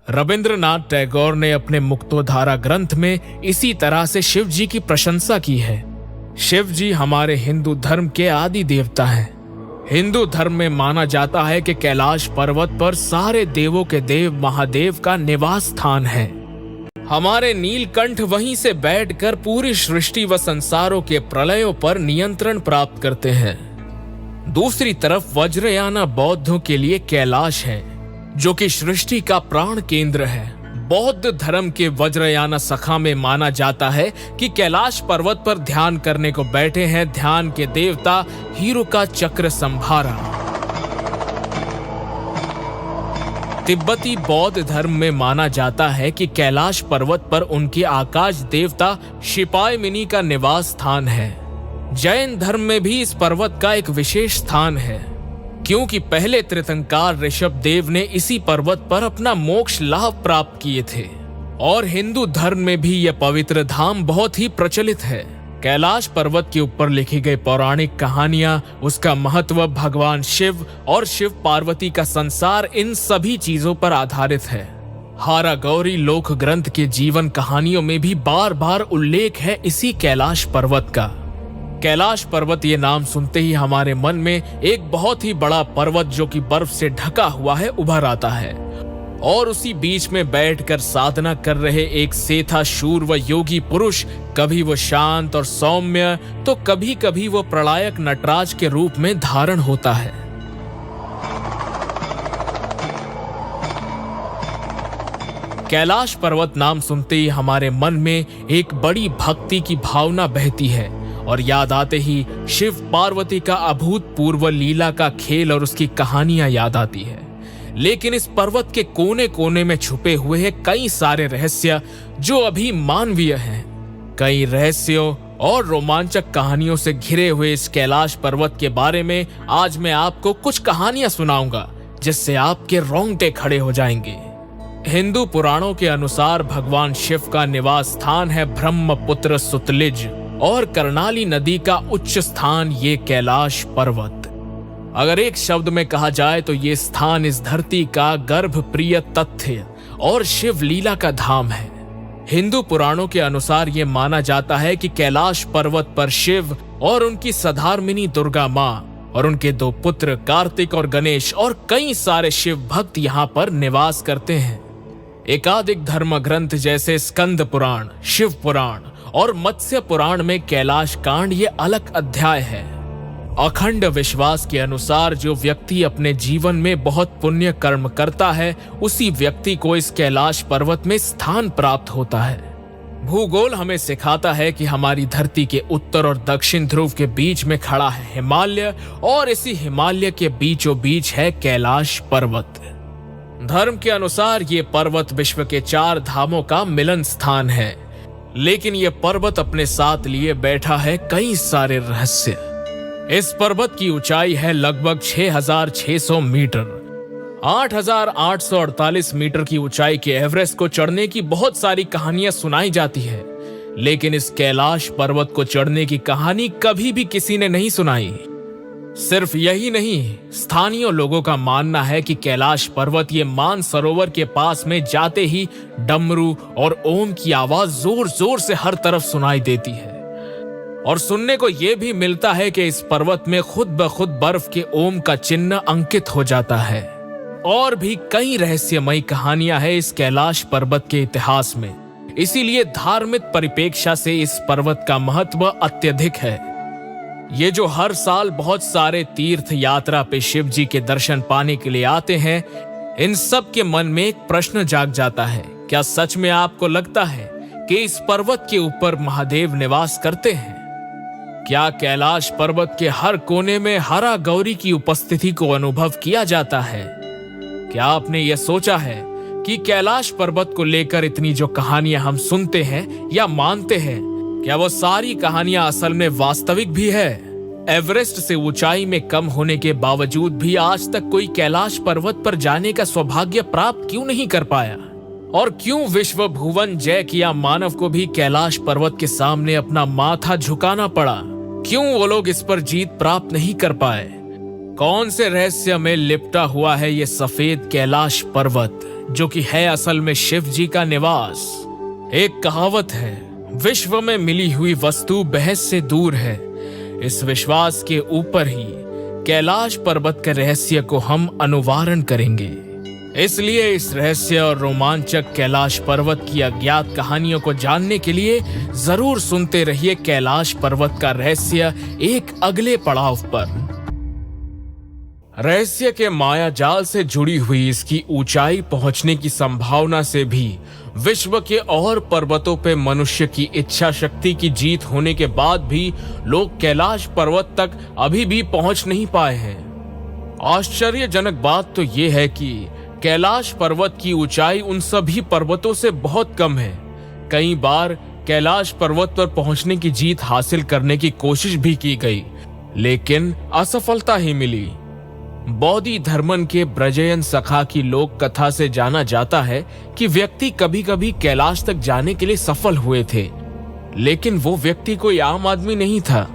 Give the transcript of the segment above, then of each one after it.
रविंद्रनाथ टैगोर ने अपने मुक्तोधारा ग्रंथ में इसी तरह से शिव जी की प्रशंसा की है। शिव जी हमारे हिंदू धर्म के आदि देवता हैं। हिंदू धर्म में माना जाता है कि कैलाश पर्वत पर सारे देवों के देव महादेव का निवास स्थान है। हमारे नीलकंठ वहीं से बैठकर पूरी सृष्टि व संसारों के प्रलयों पर नियंत्रण प्राप्त करते हैं। दूसरी तरफ वज्रयाना बौद्धों के लिए कैलाश है, जो कि सृष्टि का प्राण केंद्र है। बौद्ध धर्म के वज्रयाना सखा में माना जाता है कि कैलाश पर्वत पर ध्यान करने को बैठे हैं ध्यान के देवता हीरुका चक्र संभारा। तिब्बती बौद्ध धर्म में माना जाता है कि कैलाश पर्वत पर उनके आकाश देवता शिपायमिनी का निवास स्थान है। जैन धर्म में भी इस पर्वत का एक विशेष स्थान है, क्योंकि पहले तीर्थंकर ऋषभ देव ने इसी पर्वत पर अपना मोक्ष लाभ प्राप्त किए थे। और हिंदू धर्म में भी यह पवित्र धाम बहुत ही प्रचलित है। कैलाश पर्वत के ऊपर लिखी गई पौराणिक कहानियां, उसका महत्व, भगवान शिव और शिव पार्वती का संसार, इन सभी चीजों पर आधारित है। हारा गौरी लोक ग्रंथ के जीवन कहानियों में भी बार बार उल्लेख है इसी कैलाश पर्वत का। कैलाश पर्वत ये नाम सुनते ही हमारे मन में एक बहुत ही बड़ा पर्वत जो कि बर्फ से ढका हुआ है उभर आता है, और उसी बीच में बैठकर साधना कर रहे एक सेथा शूर व योगी पुरुष, कभी वो शांत और सौम्य तो कभी कभी वो प्रलयक नटराज के रूप में धारण होता है। कैलाश पर्वत नाम सुनते ही हमारे मन में एक बड़ी भक्ति की भावना बहती है और याद आते ही शिव पार्वती का अभूतपूर्व लीला का खेल और उसकी कहानियां याद आती है। लेकिन इस पर्वत के कोने कोने में छुपे हुए हैं कई सारे रहस्य जो अभी मानवीय हैं। कई रहस्यों और रोमांचक कहानियों से घिरे हुए इस कैलाश पर्वत के बारे में आज मैं आपको कुछ कहानियां सुनाऊंगा, जिससे आपके रोंगटे खड़े हो जाएंगे। हिंदू पुराणों के अनुसार भगवान शिव का निवास स्थान है ब्रह्मपुत्र सुतलिज और कर्णाली नदी का उच्च स्थान ये कैलाश पर्वत। अगर एक शब्द में कहा जाए तो ये स्थान इस धरती का गर्भ प्रिय तथ्य और शिव लीला का धाम है। हिंदू पुराणों के अनुसार ये माना जाता है कि कैलाश पर्वत पर शिव और उनकी सधार्मिनी दुर्गा माँ और उनके दो पुत्र कार्तिक और गणेश और कई सारे शिव भक्त यहाँ पर निवास करते हैं। एकाधिक धर्म ग्रंथ जैसे स्कंद पुराण, शिव पुराण और मत्स्य पुराण में कैलाश कांड ये अलग अध्याय है। अखंड विश्वास के अनुसार जो व्यक्ति अपने जीवन में बहुत पुण्य कर्म करता है, उसी व्यक्ति को इस कैलाश पर्वत में स्थान प्राप्त होता है। भूगोल हमें सिखाता है कि हमारी धरती के उत्तर और दक्षिण ध्रुव के बीच में खड़ा है हिमालय, और इसी हिमालय के बीचों बीच है कैलाश पर्वत। धर्म के अनुसार ये पर्वत विश्व के 4 धामों का मिलन स्थान है, लेकिन ये पर्वत अपने साथ लिए बैठा है कई सारे रहस्य। इस पर्वत की ऊंचाई है लगभग 6,600 मीटर। 8,848 मीटर की ऊंचाई के एवरेस्ट को चढ़ने की बहुत सारी कहानियां सुनाई जाती है, लेकिन इस कैलाश पर्वत को चढ़ने की कहानी कभी भी किसी ने नहीं सुनाई। सिर्फ यही नहीं, स्थानीय लोगों का मानना है कि कैलाश पर्वत ये मानसरोवर के पास में जाते ही डमरू और ओम की आवाज जोर जोर से हर तरफ सुनाई देती है, और सुनने को यह भी मिलता है कि इस पर्वत में खुद ब खुद बर्फ के ओम का चिन्ह अंकित हो जाता है। और भी कई रहस्यमयी कहानियां हैं इस कैलाश पर्वत के इतिहास में, इसीलिए धार्मिक परिप्रेक्ष्य से इस पर्वत का महत्व अत्यधिक है। ये जो हर साल बहुत सारे तीर्थ यात्रा पे शिव जी के दर्शन पाने के लिए आते हैं, इन सब के मन में एक प्रश्न जाग जाता है, क्या सच में आपको लगता है कि इस पर्वत के ऊपर महादेव निवास करते हैं? क्या कैलाश पर्वत के हर कोने में हरा गौरी की उपस्थिति को अनुभव किया जाता है? क्या आपने यह सोचा है कि कैलाश पर्वत को लेकर इतनी जो कहानियां हम सुनते हैं या मानते हैं, क्या वो सारी कहानियां असल में वास्तविक भी है? एवरेस्ट से ऊंचाई में कम होने के बावजूद भी आज तक कोई कैलाश पर्वत पर जाने का सौभाग्य प्राप्त क्यों नहीं कर पाया? और क्यों विश्व भुवन जय किया मानव को भी कैलाश पर्वत के सामने अपना माथा झुकाना पड़ा? क्यों वो लोग इस पर जीत प्राप्त नहीं कर पाए? कौन से रहस्य में लिपटा हुआ है ये सफेद कैलाश पर्वत? जो कि है असल में शिव जी का निवास। एक कहावत है, विश्व में मिली हुई वस्तु बहस से दूर है। इस विश्वास के ऊपर ही कैलाश पर्वत के रहस्य को हम अनुवारण करेंगे। इसलिए इस रहस्य और रोमांचक कैलाश पर्वत की अज्ञात कहानियों को जानने के लिए जरूर सुनते रहिए कैलाश पर्वत का रहस्य एक अगले पड़ाव पर। रहस्य के माया जाल से जुड़ी हुई इसकी ऊंचाई पहुंचने की संभावना से भी विश्व के और पर्वतों पे मनुष्य की इच्छा शक्ति की जीत होने के बाद भी लोग कैलाश पर्वत तक अभी भी पहुंच नहीं पाए हैं। आश्चर्यजनक बात तो यह है कि कैलाश पर्वत की ऊंचाई उन सभी पर्वतों से बहुत कम है। कई बार कैलाश पर्वत पर पहुंचने की जीत हासिल करने की कोशिश भी की गई, लेकिन असफलता ही मिली। बौद्धि धर्मन के ब्रजयन सखा की लोक कथा से जाना जाता है कि व्यक्ति कभी कभी कैलाश तक जाने के लिए सफल हुए थे, लेकिन वो व्यक्ति कोई आम आदमी नहीं था।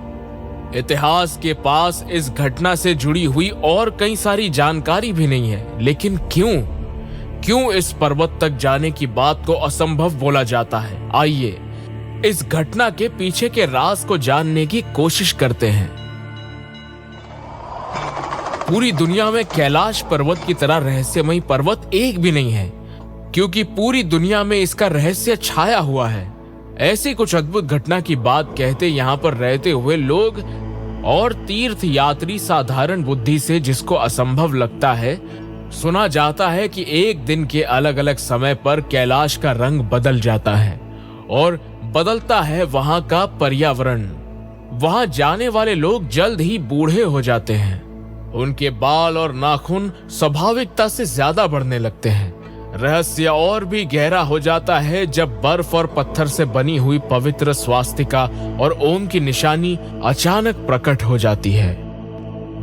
इतिहास के पास इस घटना से जुड़ी हुई और कई सारी जानकारी भी नहीं है, लेकिन क्यों इस पर्वत तक जाने की बात को असंभव बोला जाता है? आइए इस घटना के पीछे के राज को जानने की कोशिश करते हैं। पूरी दुनिया में कैलाश पर्वत की तरह रहस्यमयी पर्वत एक भी नहीं है, क्योंकि पूरी दुनिया में इसका रहस्य छाया हुआ है। ऐसी कुछ अद्भुत घटना की बात कहते यहाँ पर रहते हुए लोग और तीर्थ यात्री साधारण बुद्धि से जिसको असंभव लगता है। सुना जाता है कि एक दिन के अलग अलग समय पर कैलाश का रंग बदल जाता है और बदलता है वहां का पर्यावरण। वहां जाने वाले लोग जल्द ही बूढ़े हो जाते हैं। उनके बाल और नाखून स्वाभाविकता से ज्यादा बढ़ने लगते हैं। रहस्य और भी गहरा हो जाता है जब बर्फ और पत्थर से बनी हुई पवित्र स्वास्तिका और ओम की निशानी अचानक प्रकट हो जाती है।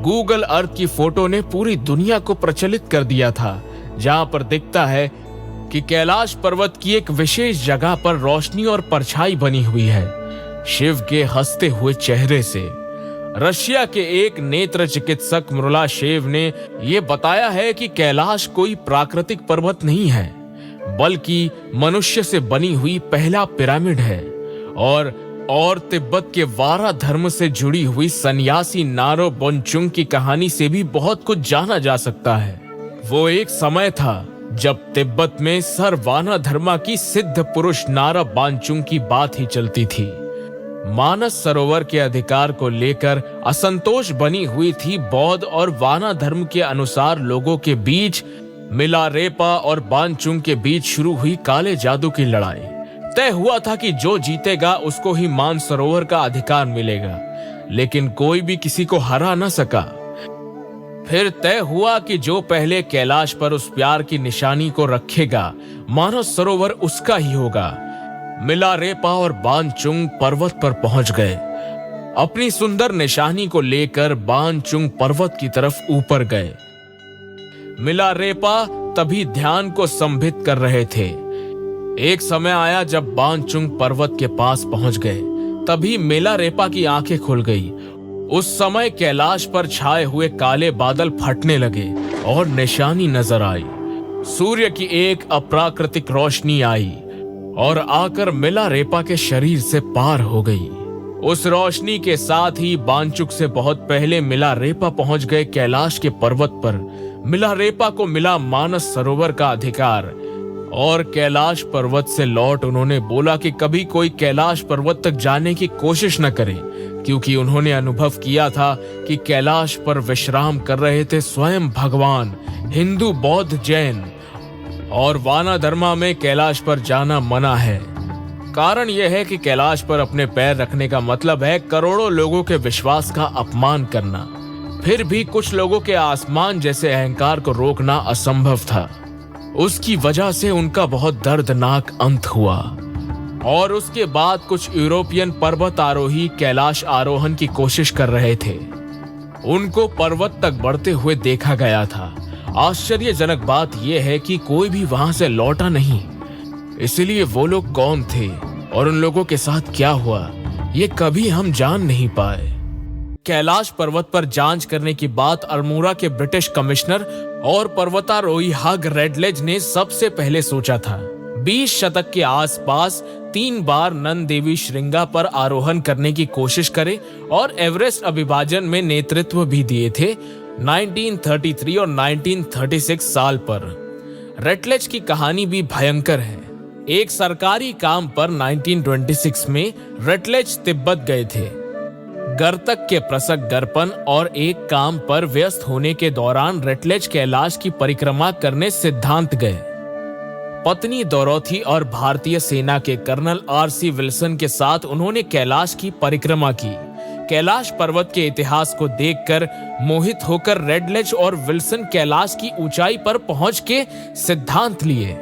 गूगल अर्थ की फोटो ने पूरी दुनिया को प्रचलित कर दिया था, जहां पर दिखता है कि कैलाश पर्वत की एक विशेष जगह पर रोशनी और परछाई बनी हुई है, शिव के हंसते हुए चेहरे से। रशिया के एक नेत्र चिकित्सक मुरलाशेव ने यह बताया है कि कैलाश कोई प्राकृतिक पर्वत नहीं है, बल्कि मनुष्य से बनी हुई पहला पिरामिड है। और तिब्बत के वारा धर्म से जुड़ी हुई सन्यासी नारो बोनचुंग की कहानी से भी बहुत कुछ जाना जा सकता है। वो एक समय था जब तिब्बत में सर वाना धर्मा की सिद्ध पुरुष नारा बानचुंग की बात ही चलती थी। मानस सरोवर के अधिकार को लेकर असंतोष बनी हुई थी। बौद्ध और वाना धर्म के अनुसार लोगों के बीच मिलारेपा और बानचुंग के बीच शुरू हुई काले जादू की लड़ाई। तय हुआ था कि जो जीतेगा उसको ही मान सरोवर का अधिकार मिलेगा, लेकिन कोई भी किसी को हरा न सका। फिर तय हुआ कि जो पहले कैलाश पर उस प्यार की निशानी को रखेगा, मानस सरोवर उसका ही होगा। मिलारेपा और बानचुंग पर्वत पर पहुंच गए। अपनी सुंदर निशानी को लेकर बानचुंग पर्वत की तरफ ऊपर गए। मिलारेपा तभी ध्यान को संभित कर रहे थे। एक समय आया जब बानचुंग पर्वत के पास पहुंच गए, तभी मिलारेपा की आंखें खुल गई। उस समय कैलाश पर छाए हुए काले बादल फटने लगे और निशानी नजर आई। सूर्य की एक अप्राकृतिक रोशनी आई और आकर मिलारेपा के शरीर से पार हो गई। उस रोशनी के साथ ही बानचुंग से बहुत पहले मिलारेपा पहुंच गए कैलाश के पर्वत पर। मिलारेपा को मिला मानस सरोवर का अधिकार और कैलाश पर्वत से लौट उन्होंने बोला कि कभी कोई कैलाश पर्वत तक जाने की कोशिश न करे, क्योंकि उन्होंने अनुभव किया था कि कैलाश पर विश्राम कर रहे थे स्वयं भगवान। हिंदू, बौद्ध, जैन और वाना धर्मा में कैलाश पर जाना मना है। कारण यह है कि कैलाश पर अपने पैर रखने का मतलब है करोड़ों लोगों के विश्वास का अपमान करना। फिर भी कुछ लोगों के आसमान जैसे अहंकार को रोकना असंभव था। उसकी वजह से उनका बहुत दर्दनाक अंत हुआ। और उसके बाद कुछ यूरोपियन पर्वत आरोही कैलाश आरोहण की कोशिश कर रहे थे। उनको पर्वत तक बढ़ते हुए देखा गया था। आश्चर्यजनक बात यह है कि कोई भी वहां से लौटा नहीं। इसलिए वो लोग कौन थे और उन लोगों के साथ क्या हुआ, ये कभी हम जान नहीं पाए। कैलाश पर्वत पर जांच करने की बात अल्मोड़ा के ब्रिटिश कमिश्नर और पर्वतारोही हग रेडलेज ने सबसे पहले सोचा था। 20 शतक के आसपास 3 बार नंद देवी श्रृंगा पर आरोहण करने की कोशिश करे और एवरेस्ट अभिवादन में नेतृत्व भी दिए थे 1933 और 1936 साल पर। रेटलेज की कहानी भी भयंकर है। एक सरकारी काम पर 1926 में रेटलेज तिब्बत गए थे। गर्तक के प्रसक गर्पन और एक काम पर व्यस्त होने के दौरान रेटलेज कैलाश की परिक्रमा करने सिद्धांत गए। पत्नी डोरोथी और भारतीय सेना के कर्नल आर.सी. विल्सन के साथ उन्होंने कैलाश की परिक्रमा की। कैलाश पर्वत के इतिहास को देखकर मोहित होकर रेडलेज और विल्सन कैलाश की ऊंचाई पर पहुंच के सिद्धांत लिए।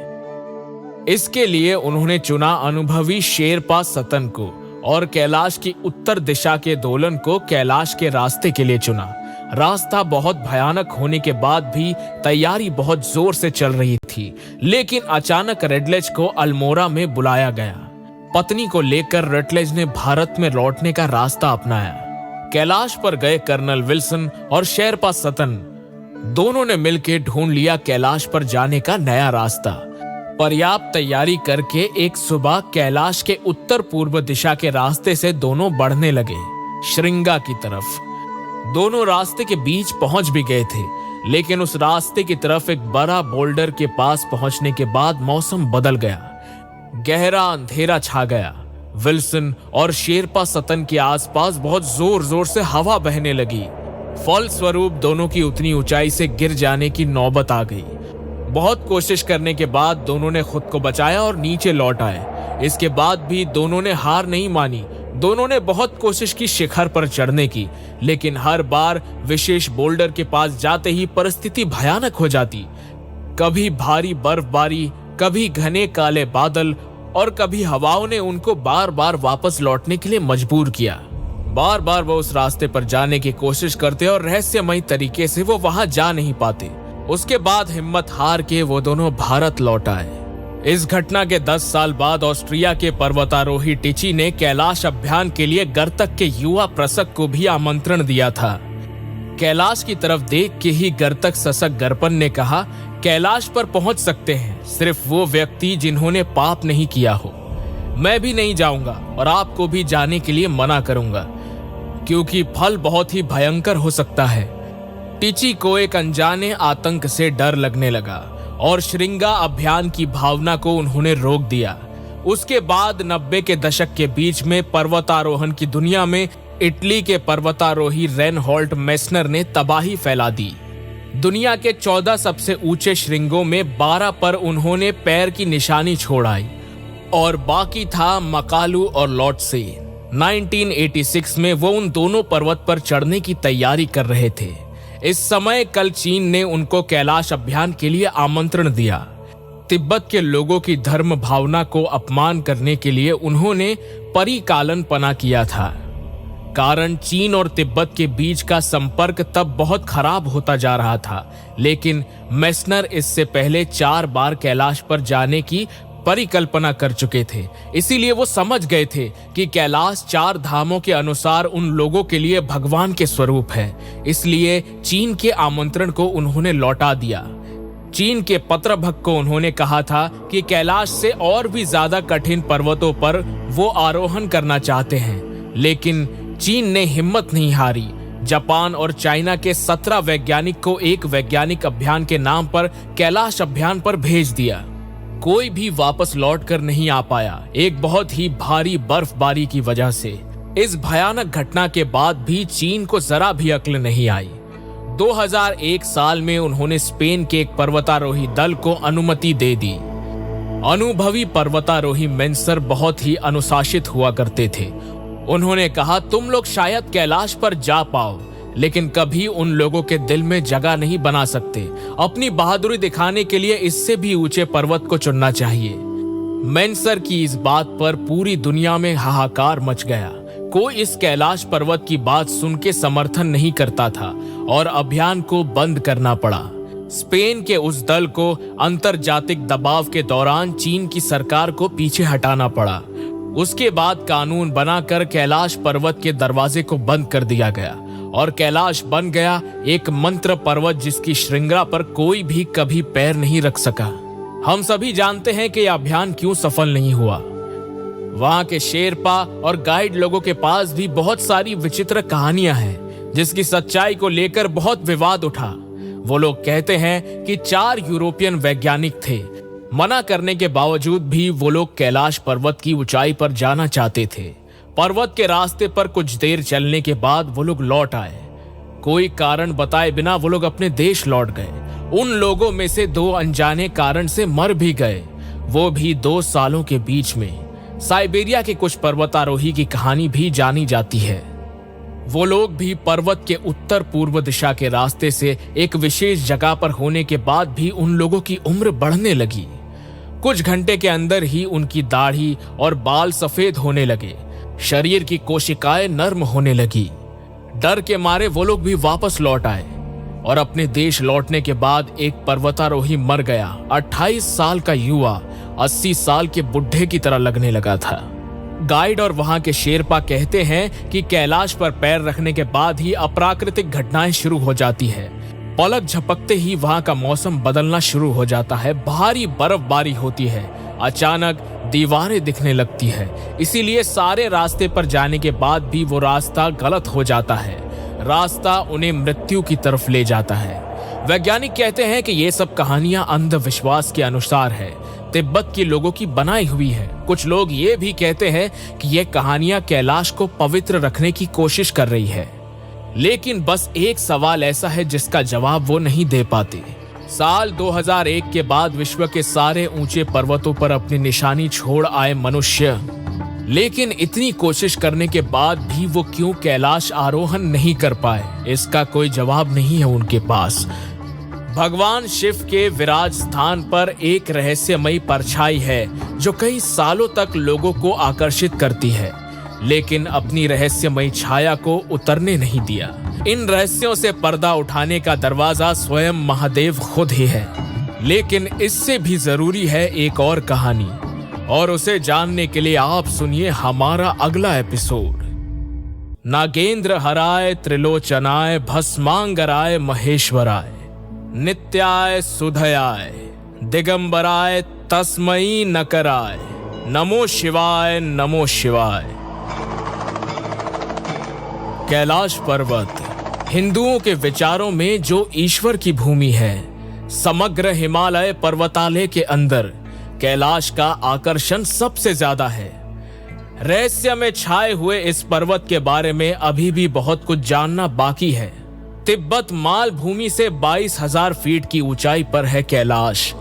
इसके लिए उन्होंने चुना अनुभवी शेरपा सतन को और कैलाश की उत्तर दिशा के दोलन को कैलाश के रास्ते के लिए चुना। रास्ता बहुत भयानक होने के बाद भी तैयारी बहुत जोर से चल रही थी, लेकिन अचानक रेडलेज को अल्मोड़ा में बुलाया गया। पत्नी को लेकर रेडलेज ने भारत में लौटने का रास्ता अपनाया। कैलाश पर गए कर्नल विल्सन और शेरपा सतन दोनों ने मिलकर ढूंढ लिया कैलाश पर जाने का नया रास्ता। पर्याप्त तैयारी करके एक सुबह कैलाश के उत्तर पूर्व दिशा के रास्ते से दोनों बढ़ने लगे, श्रृंगा की तरफ। दोनों रास्ते के बीच पहुंच भी गए थे, लेकिन उस रास्ते की तरफ एक बड़ा बोल्डर के पास पहुंचने के बाद मौसम बदल गया। गहरा अंधेरा छा गया। विल्सन और शेरपा सतन के आसपास बहुत जोर जोर से हवा बहने लगी। फलस्वरूप दोनों की उतनी ऊंचाई से गिर जाने की नौबत आ गई। बहुत कोशिश करने के बाद दोनों ने खुद को बचाया और नीचे लौट आए। इसके बाद भी दोनों ने हार नहीं मानी। दोनों ने बहुत कोशिश की शिखर पर चढ़ने की, लेकिन हर बार विशेष बोल्डर के पास जाते ही परिस्थिति भयानक हो जाती। कभी भारी बर्फबारी, कभी घने काले बादल और कभी हवाओं ने उनको बार बार वापस लौटने के लिए मजबूर किया। बार बार वो उस रास्ते पर जाने की कोशिश करते और रहस्यमयी तरीके से वो वहां जा नहीं पाते। उसके बाद हिम्मत हार के वो दोनों भारत लौट आए। इस घटना के 10 साल बाद ऑस्ट्रिया के पर्वतारोही टिची ने कैलाश अभियान के लिए गर्तक के युवा प्रसक को भी आमंत्रण दिया था। कैलाश की तरफ देख के ही गर्तक ससक गर्पन ने कहा, कैलाश पर पहुंच सकते हैं सिर्फ वो व्यक्ति जिन्होंने पाप नहीं किया हो। मैं भी नहीं जाऊंगा और आपको भी जाने के लिए मना करूंगा, क्योंकि फल बहुत ही भयंकर हो सकता है। टिची को एक अनजाने आतंक से डर लगने लगा और श्रृंगा अभियान की भावना को उन्होंने रोक दिया। उसके बाद 90 के दशक के बीच में पर्वतारोहण की दुनिया में इटली के पर्वतारोही रेनहोल्ड मेस्नर ने तबाही फैला दी। दुनिया के 14 सबसे ऊंचे श्रृंगों में 12 पर उन्होंने पैर की निशानी छोड़ाई और बाकी था मकालू और लॉटसे। 1986 में वो उन दोनों पर्वत पर चढ़ने की तैयारी कर रहे थे। इस समय कल चीन ने उनको कैलाश अभियान के लिए आमंत्रण दिया। तिब्बत के लोगों की धर्म भावना को अपमान करने के लिए उन्होंने परिकालन पना किया था। कारण चीन और तिब्बत के बीच का संपर्क तब बहुत खराब होता जा रहा था, लेकिन मेस्नर इससे पहले 4 बार कैलाश पर जाने की परिकल्पना कर चुके थे। इसीलिए वो समझ गए थे कि कैलाश 4 धामों के अनुसार उन लोगों के लिए भगवान के स्वरूप है। इसलिए चीन के आमंत्रण को उन्होंने लौटा दिया। चीन के पत्रभक्त को उन्होंने कहा था कि कैलाश से और भी ज्यादा कठिन पर्वतों पर वो आरोहण करना चाहते हैं, लेकिन चीन ने हिम्मत नहीं हारी। जापान और चाइना के 17 वैज्ञानिक को एक वैज्ञानिक अभियान के नाम पर कैलाश अभियान पर भेज दिया। कोई भी वापस लौट कर नहीं आ पाया, एक बहुत ही भारी बर्फबारी की वजह से। इस भयानक घटना के बाद भी चीन को जरा भी अक्ल नहीं आई। 2001 साल में उन्होंने स्पेन के एक पर्वतारोही दल को अनुमति दे दी। अनुभवी पर्वतारोही मेंसर बहुत ही अनुशासित हुआ करते थे। उन्होंने कहा, तुम लोग शायद कैलाश पर जा पाओ, लेकिन कभी उन लोगों के दिल में जगह नहीं बना सकते। अपनी बहादुरी दिखाने के लिए इससे भी ऊंचे पर्वत को चुनना चाहिए। मेंसर की इस बात पर पूरी दुनिया में हाहाकार मच गया। कोई इस कैलाश पर्वत की बात सुन के समर्थन नहीं करता था और अभियान को बंद करना पड़ा। स्पेन के उस दल को अंतरजातिक दबाव के दौरान चीन की सरकार को पीछे हटाना पड़ा। उसके बाद कानून बनाकर कैलाश पर्वत के दरवाजे को बंद कर दिया गया और कैलाश बन गया एक मंत्र पर्वत जिसकी श्रृंखला पर कोई भी कभी पैर नहीं रख सका। हम सभी जानते हैं कि यह अभियान क्यों सफल नहीं हुआ। वहां के शेरपा और गाइड लोगों के पास भी बहुत सारी विचित्र कहानियां हैं जिसकी सच्चाई को लेकर बहुत विवाद उठा। वो लोग कहते हैं कि 4 यूरोपियन वैज्ञानिक थे। मना करने के बावजूद भी वो लोग कैलाश पर्वत की ऊंचाई पर जाना चाहते थे। पर्वत के रास्ते पर कुछ देर चलने के बाद वो लोग लौट आए। कोई कारण बताए बिना वो लोग अपने देश लौट गए। उन लोगों में से 2 अनजाने कारण से मर भी गए, वो भी 2 सालों के बीच में। साइबेरिया के कुछ पर्वतारोही की कहानी भी जानी जाती है। वो लोग भी पर्वत के उत्तर पूर्व दिशा के रास्ते से एक विशेष जगह पर होने के बाद भी उन लोगों की उम्र बढ़ने लगी। कुछ घंटे के अंदर ही उनकी दाढ़ी और बाल सफेद होने लगे, शरीर की कोशिकाएं नर्म होने लगी। डर के मारे वो लोग भी वापस लौट आए और अपने देश लौटने के बाद एक पर्वतारोही मर गया। 28 साल का युवा 80 साल के बुढ़े की तरह लगने लगा था। गाइड और वहां के शेरपा कहते हैं कि कैलाश पर पैर रखने के बाद ही अप्राकृतिक घटनाएं शुरू हो जाती है। पलक झपकते ही वहां का मौसम बदलना शुरू हो जाता है। भारी बर्फबारी होती है, अचानक दीवारें दिखने लगती है। इसीलिए सारे रास्ते पर जाने के बाद भी वो रास्ता गलत हो जाता है। रास्ता उन्हें मृत्यु की तरफ ले जाता है। वैज्ञानिक कहते हैं कि ये सब कहानियां अंधविश्वास के अनुसार है, तिब्बत के लोगों की बनाई हुई है। कुछ लोग ये भी कहते हैं कि ये कहानियां कैलाश को पवित्र रखने की कोशिश कर रही है। लेकिन बस एक सवाल ऐसा है जिसका जवाब वो नहीं दे पाते। साल 2001 के बाद विश्व के सारे ऊंचे पर्वतों पर अपनी निशानी छोड़ आए मनुष्य, लेकिन इतनी कोशिश करने के बाद भी वो क्यों कैलाश आरोहण नहीं कर पाए, इसका कोई जवाब नहीं है उनके पास। भगवान शिव के विराज स्थान पर एक रहस्यमयी परछाई है जो कई सालों तक लोगों को आकर्षित करती है, लेकिन अपनी रहस्यमयी छाया को उतरने नहीं दिया। इन रहस्यों से पर्दा उठाने का दरवाजा स्वयं महादेव खुद ही है। लेकिन इससे भी जरूरी है एक और कहानी, और उसे जानने के लिए आप सुनिए हमारा अगला एपिसोड। नागेंद्र हराय त्रिलोचनाय भस्मांगराय महेश्वराय नित्याय सुधयाय दिगंबराय तस्मई नकराय नमो शिवाय नमो शिवाय। कैलाश पर्वत हिंदुओं के विचारों में जो ईश्वर की भूमि है। समग्र हिमालय पर्वतालय के अंदर कैलाश का आकर्षण सबसे ज्यादा है। रहस्य में छाए हुए इस पर्वत के बारे में अभी भी बहुत कुछ जानना बाकी है। तिब्बत मालभूमि से 22,000 फीट की ऊंचाई पर है कैलाश।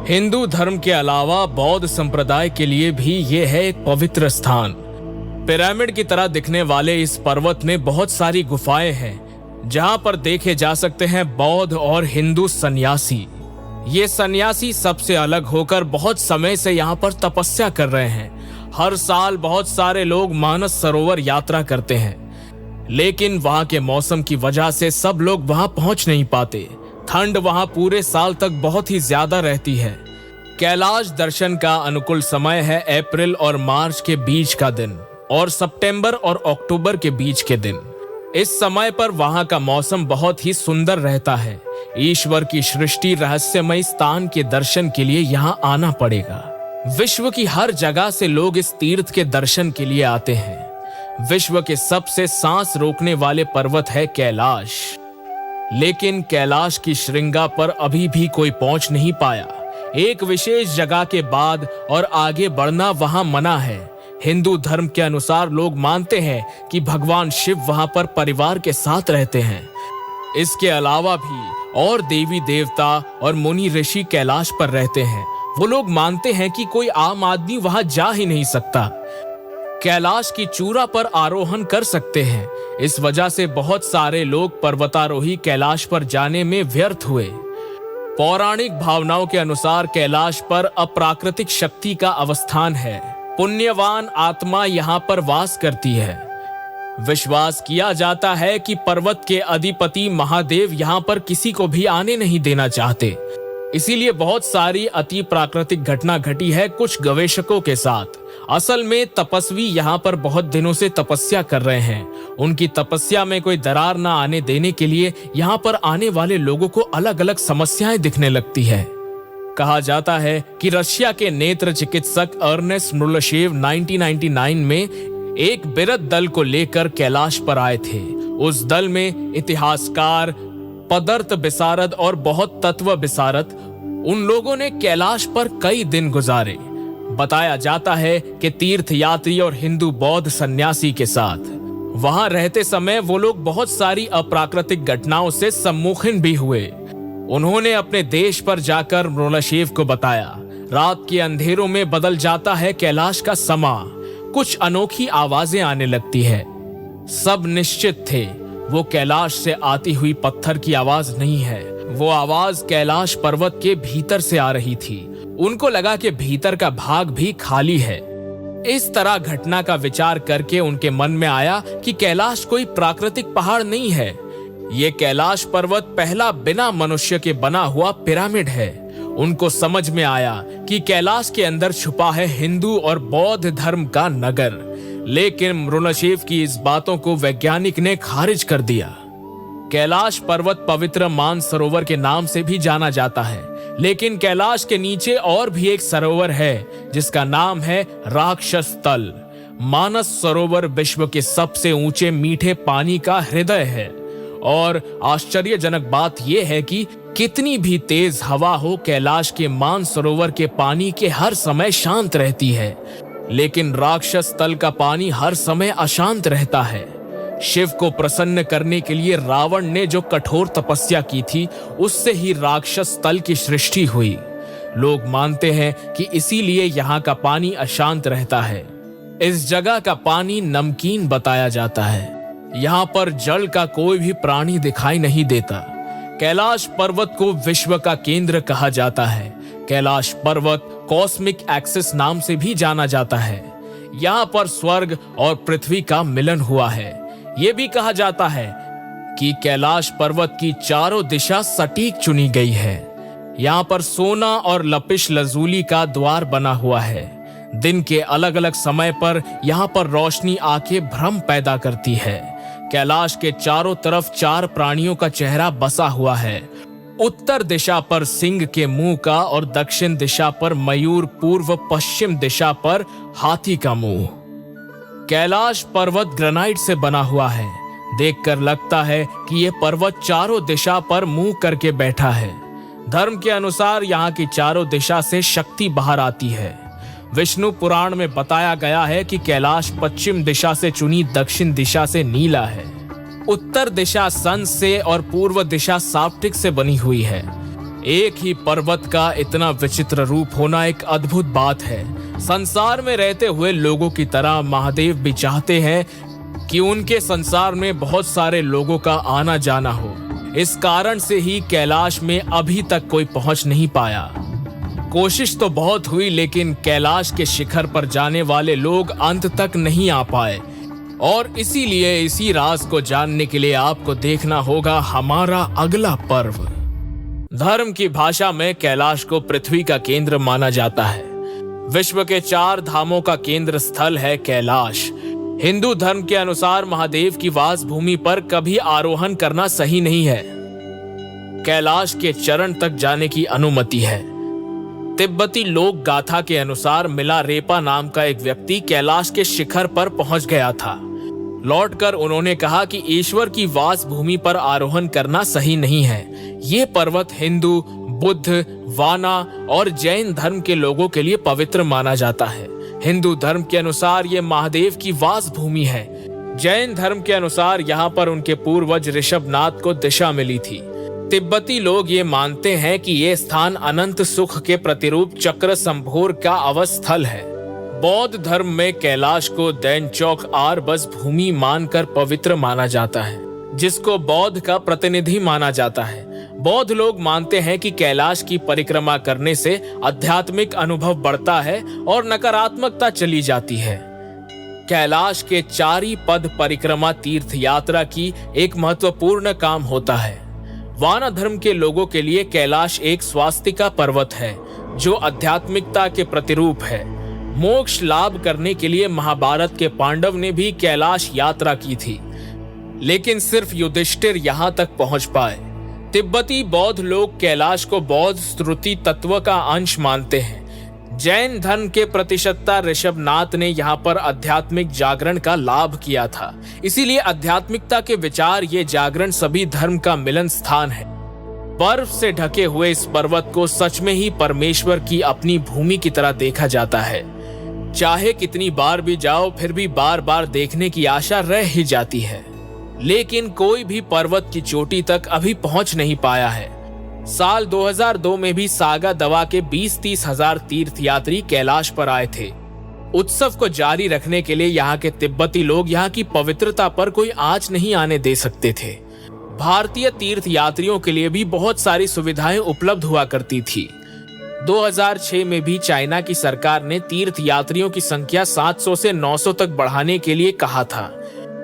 हिंदू धर्म के अलावा बौद्ध संप्रदाय के लिए भी यह है एक पवित्र स्थान। पिरामिड की तरह दिखने वाले इस पर्वत में बहुत सारी गुफाएं हैं जहां पर देखे जा सकते हैं बौद्ध और हिंदू सन्यासी। ये सन्यासी सबसे अलग होकर बहुत समय से यहाँ पर तपस्या कर रहे हैं। हर साल बहुत सारे लोग मानस सरोवर यात्रा करते हैं, लेकिन वहां के मौसम की वजह से सब लोग वहां पहुंच नहीं पाते। ठंड वहां पूरे साल तक बहुत ही ज्यादा रहती है। कैलाश दर्शन का अनुकूल समय है अप्रैल और मार्च के बीच का दिन और सितंबर और अक्टूबर के बीच के दिन। इस समय पर वहां का मौसम बहुत ही सुंदर रहता है। ईश्वर की सृष्टि रहस्यमय स्थान के दर्शन के लिए यहाँ आना पड़ेगा। विश्व की हर जगह से लोग इस तीर्थ के दर्शन के लिए आते हैं। विश्व के सबसे सांस रोकने वाले पर्वत है कैलाश, लेकिन कैलाश की श्रृंगा पर अभी भी कोई पहुंच नहीं पाया। एक विशेष जगह के बाद और आगे बढ़ना वहां मना है। हिंदू धर्म के अनुसार लोग मानते हैं कि भगवान शिव वहां पर परिवार के साथ रहते हैं। इसके अलावा भी और देवी देवता और मुनि ऋषि कैलाश पर रहते हैं। वो लोग मानते हैं कि कोई आम आदमी वहां जा ही नहीं सकता। कैलाश की चूड़ा पर आरोहण कर सकते हैं। इस वजह से बहुत सारे लोग पर्वतारोही कैलाश पर जाने में व्यर्थ हुए। पौराणिक भावनाओं के अनुसार कैलाश पर अप्राकृतिक शक्ति का अवस्थान है। पुण्यवान आत्मा यहाँ पर वास करती है। विश्वास किया जाता है कि पर्वत के अधिपति महादेव यहाँ पर किसी को भी आने नहीं देना चाहते। इसीलिए बहुत सारी अति प्राकृतिक घटना घटी है कुछ गवेषकों के साथ। असल में तपस्वी यहाँ पर बहुत दिनों से तपस्या कर रहे हैं। उनकी तपस्या में कोई दरार ना आने देने के लिए यहाँ पर आने वाले लोगों को अलग अलग समस्याएं दिखने लगती है। कहा जाता है कि रशिया के नेत्र चिकित्सक अर्नेस्ट मुर्लशेव 1999 में एक बिरध दल को लेकर कैलाश पर आए थे। उस दल में इतिहासकार, पदार्थ विशारद और बहुत तत्व विशारद, उन लोगों ने कैलाश पर कई दिन गुजारे। बताया जाता है कि तीर्थ यात्री और हिंदू बौद्ध सन्यासी के साथ वहां रहते समय वो लोग बहुत सारी अप्राकृतिक घटनाओं से सम्मुखीन भी हुए। उन्होंने अपने देश पर जाकर मुर्लशेव को बताया, रात के अंधेरों में बदल जाता है कैलाश का समा, कुछ अनोखी आवाजें आने लगती है। सब निश्चित थे वो कैलाश से आती हुई पत्थर की आवाज नहीं है, वो आवाज कैलाश पर्वत के भीतर से आ रही थी। उनको लगा कि भीतर का भाग भी खाली है। इस तरह घटना का विचार करके उनके मन में आया कि कैलाश कोई प्राकृतिक पहाड़ नहीं है, ये कैलाश पर्वत पहला बिना मनुष्य के बना हुआ पिरामिड है। उनको समझ में आया कि कैलाश के अंदर छुपा है हिंदू और बौद्ध धर्म का नगर। लेकिन मुर्लशेव की इस बातों को वैज्ञानिक ने खारिज कर दिया। कैलाश पर्वत पवित्र मानसरोवर के नाम से भी जाना जाता है, लेकिन कैलाश के नीचे और भी एक सरोवर है जिसका नाम है राक्षस तल। मानस सरोवर विश्व के सबसे ऊंचे मीठे पानी का हृदय है। और आश्चर्यजनक बात यह है कि कितनी भी तेज हवा हो, कैलाश के मानसरोवर के पानी के हर समय शांत रहती है, लेकिन राक्षस तल का पानी हर समय अशांत रहता है। शिव को प्रसन्न करने के लिए रावण ने जो कठोर तपस्या की थी, उससे ही राक्षस तल की सृष्टि हुई। लोग मानते हैं कि इसीलिए यहाँ का पानी अशांत रहता है। इस जगह का पानी नमकीन बताया जाता है। यहाँ पर जल का कोई भी प्राणी दिखाई नहीं देता। कैलाश पर्वत को विश्व का केंद्र कहा जाता है। कैलाश पर्वत कॉस्मिक एक्सिस नाम से भी जाना जाता है। यहाँ पर स्वर्ग और पृथ्वी का मिलन हुआ है। ये भी कहा जाता है कि कैलाश पर्वत की चारों दिशा सटीक चुनी गई है। यहाँ पर सोना और लपिश लजूली का द्वार बना हुआ है। दिन के अलग अलग समय पर यहाँ पर रोशनी आके भ्रम पैदा करती है। कैलाश के चारों तरफ 4 प्राणियों का चेहरा बसा हुआ है। उत्तर दिशा पर सिंह के मुंह का और दक्षिण दिशा पर मयूर, पूर्व पश्चिम दिशा पर हाथी का मुंह। कैलाश पर्वत ग्रेनाइट से बना हुआ है। देखकर लगता है कि यह पर्वत चारों दिशा पर मुंह करके बैठा है। धर्म के अनुसार यहाँ की चारों दिशा से शक्ति बाहर आती है। विष्णु पुराण में बताया गया है कि कैलाश पश्चिम दिशा से चुनी दक्षिण दिशा से नीला है, उत्तर दिशा सन से और पूर्व दिशा साप्टिक से बनी हुई है। एक ही पर्वत का इतना विचित्र रूप होना एक अद्भुत बात है। संसार में रहते हुए लोगों की तरह महादेव भी चाहते हैं कि उनके संसार में बहुत सारे लोगों का आना जाना हो। इस कारण से ही कैलाश में अभी तक कोई पहुंच नहीं पाया। कोशिश तो बहुत हुई, लेकिन कैलाश के शिखर पर जाने वाले लोग अंत तक नहीं आ पाए। और इसीलिए इसी राज को जानने के लिए आपको देखना होगा हमारा अगला पर्व। धर्म की भाषा में कैलाश को पृथ्वी का केंद्र माना जाता है। विश्व के 4 धामों का केंद्र स्थल है कैलाश। हिंदू धर्म के अनुसार महादेव की वास भूमि पर कभी आरोहण करना सही नहीं है। कैलाश के चरण तक जाने की अनुमति है। तिब्बती लोक गाथा के अनुसार मिलारेपा नाम का एक व्यक्ति कैलाश के शिखर पर पहुंच गया था। लौटकर उन्होंने कहा कि ईश्वर की वास भूमि पर आरोहण करना सही नहीं है। ये पर्वत हिंदू, बुद्ध, वाना और जैन धर्म के लोगों के लिए पवित्र माना जाता है। हिंदू धर्म के अनुसार ये महादेव की वास भूमि है। जैन धर्म के अनुसार यहाँ पर उनके पूर्वज ऋषभनाथ को दिशा मिली थी। तिब्बती लोग ये मानते हैं कि ये स्थान अनंत सुख के प्रतिरूप चक्र संभोर का अवस्थल है। बौद्ध धर्म में कैलाश को दैनचौक आरबस भूमि मानकर पवित्र माना जाता है, जिसको बौद्ध का प्रतिनिधि माना जाता है। बौद्ध लोग मानते हैं कि कैलाश की परिक्रमा करने से आध्यात्मिक अनुभव बढ़ता है और नकारात्मकता चली जाती है। कैलाश के 4 पद परिक्रमा तीर्थ यात्रा की एक महत्वपूर्ण काम होता है। वाना धर्म के लोगों के लिए कैलाश एक स्वास्तिका पर्वत है जो आध्यात्मिकता के प्रतिरूप है। मोक्ष लाभ करने के लिए महाभारत के पांडव ने भी कैलाश यात्रा की थी, लेकिन सिर्फ युधिष्ठिर यहाँ तक पहुंच पाए। तिब्बती बौद्ध लोग कैलाश को बौद्ध श्रुति तत्व का अंश मानते हैं। जैन धर्म के प्रतिष्ठा ऋषभनाथ ने यहाँ पर आध्यात्मिक जागरण का लाभ किया था, इसीलिए आध्यात्मिकता के विचार ये जागरण सभी धर्म का मिलन स्थान है। बर्फ से ढके हुए इस पर्वत को सच में ही परमेश्वर की अपनी भूमि की तरह देखा जाता है। चाहे कितनी बार भी जाओ फिर भी बार बार देखने की आशा रह ही जाती है, लेकिन कोई भी पर्वत की चोटी तक अभी पहुंच नहीं पाया है। साल 2002 में भी सागा दवा के 20-30 हजार तीर्थयात्री कैलाश पर आए थे। उत्सव को जारी रखने के लिए यहाँ के तिब्बती लोग यहाँ की पवित्रता पर कोई आंच नहीं आने दे सकते थे। भारतीय तीर्थयात्रियों के लिए भी बहुत सारी सुविधाएं उपलब्ध हुआ करती थी। 2006 में भी चाइना की सरकार ने तीर्थयात्रियों की संख्या 700 से 900 तक बढ़ाने के लिए कहा था,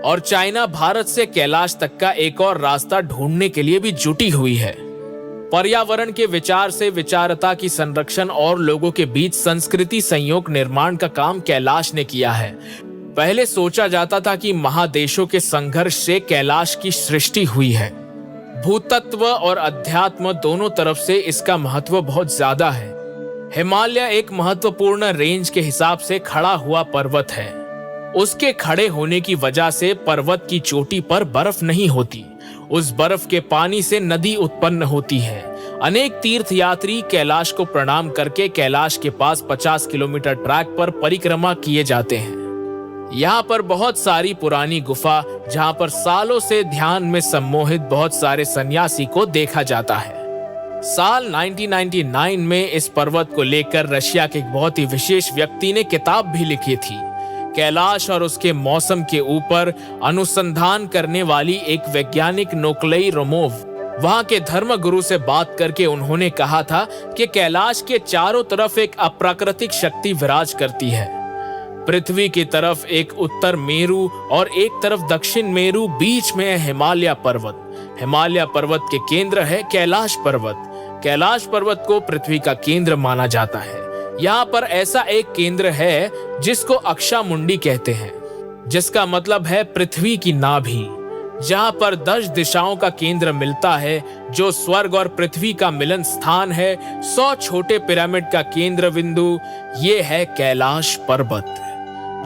और चाइना भारत से कैलाश तक का एक और रास्ता ढूंढने के लिए भी जुटी हुई है। पर्यावरण के विचार से विचारता की संरक्षण और लोगों के बीच संस्कृति संयोग निर्माण का काम कैलाश ने किया है। पहले सोचा जाता था कि महादेशों के संघर्ष से कैलाश की सृष्टि हुई है। भूतत्व और अध्यात्म दोनों तरफ से इसका महत्व बहुत ज्यादा है। हिमालय एक महत्वपूर्ण रेंज के हिसाब से खड़ा हुआ पर्वत है। उसके खड़े होने की वजह से पर्वत की चोटी पर बर्फ नहीं होती। उस बर्फ के पानी से नदी उत्पन्न होती है। अनेक तीर्थयात्री कैलाश को प्रणाम करके कैलाश के पास 50 किलोमीटर ट्रैक पर परिक्रमा किए जाते हैं। यहाँ पर बहुत सारी पुरानी गुफा, जहाँ पर सालों से ध्यान में सम्मोहित बहुत सारे सन्यासी को देखा जाता है। साल 1999 में इस पर्वत को लेकर रशिया के एक बहुत ही विशेष व्यक्ति ने किताब भी लिखी थी। कैलाश और उसके मौसम के ऊपर अनुसंधान करने वाली एक वैज्ञानिक नोकलई रोमोव, वहां के धर्मगुरु से बात करके उन्होंने कहा था कि कैलाश के चारों तरफ एक अप्राकृतिक शक्ति विराज करती है। पृथ्वी की तरफ एक उत्तर मेरु और एक तरफ दक्षिण मेरु, बीच में है हिमालय पर्वत। हिमालय पर्वत के केंद्र है कैलाश पर्वत। कैलाश पर्वत को पृथ्वी का केंद्र माना जाता है। यहाँ पर ऐसा एक केंद्र है जिसको अक्षामुंडी कहते हैं, जिसका मतलब है पृथ्वी की नाभि, जहाँ पर 10 दिशाओं का केंद्र मिलता है, जो स्वर्ग और पृथ्वी का मिलन स्थान है। 100 छोटे पिरामिड का केंद्र बिंदु ये है कैलाश पर्वत,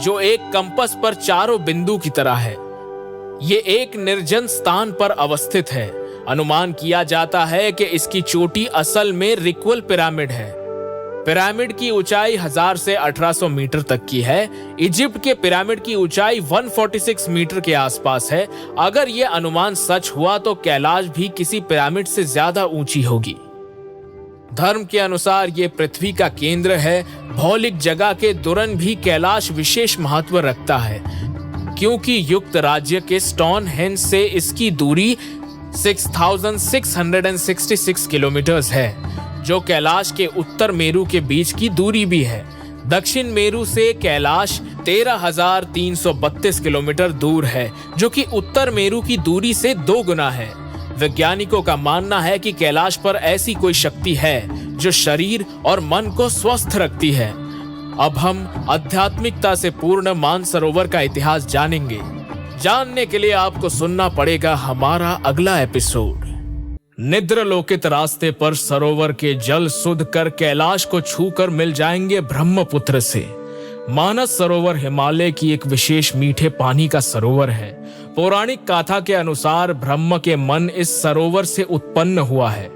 जो एक कंपस पर चारों बिंदु की तरह है। ये एक निर्जन स्थान पर अवस्थित है। अनुमान किया जाता है कि इसकी चोटी असल में रिक्वल पिरामिड है। पिरामिड की ऊंचाई 1000 से 1800 मीटर तक की है। इजिप्ट के पिरामिड की ऊंचाई 146 मीटर के आसपास है। अगर यह अनुमान सच हुआ तो कैलाश भी किसी पिरामिड से ज्यादा ऊंची होगी। धर्म के अनुसार ये पृथ्वी का केंद्र है। भौगोलिक जगह के दौरान भी कैलाश विशेष महत्व रखता है, क्योंकि युक्त राज्य के स्टोनहेंज से इसकी दूरी 6666 किलोमीटर है, जो कैलाश के उत्तर मेरु के बीच की दूरी भी है। दक्षिण मेरु से कैलाश 13,332 किलोमीटर दूर है, जो कि उत्तर मेरु की दूरी से 2 गुना है। वैज्ञानिकों का मानना है कि कैलाश पर ऐसी कोई शक्ति है जो शरीर और मन को स्वस्थ रखती है। अब हम आध्यात्मिकता से पूर्ण मानसरोवर का इतिहास जानेंगे। जानने के लिए आपको सुनना पड़ेगा हमारा अगला एपिसोड। निद्रलोकित रास्ते पर सरोवर के जल शुद्ध कर कैलाश को छूकर मिल जाएंगे ब्रह्मपुत्र से। मानस सरोवर हिमालय की एक विशेष मीठे पानी का सरोवर है। पौराणिक गाथा के अनुसार ब्रह्म के मन इस सरोवर से उत्पन्न हुआ है।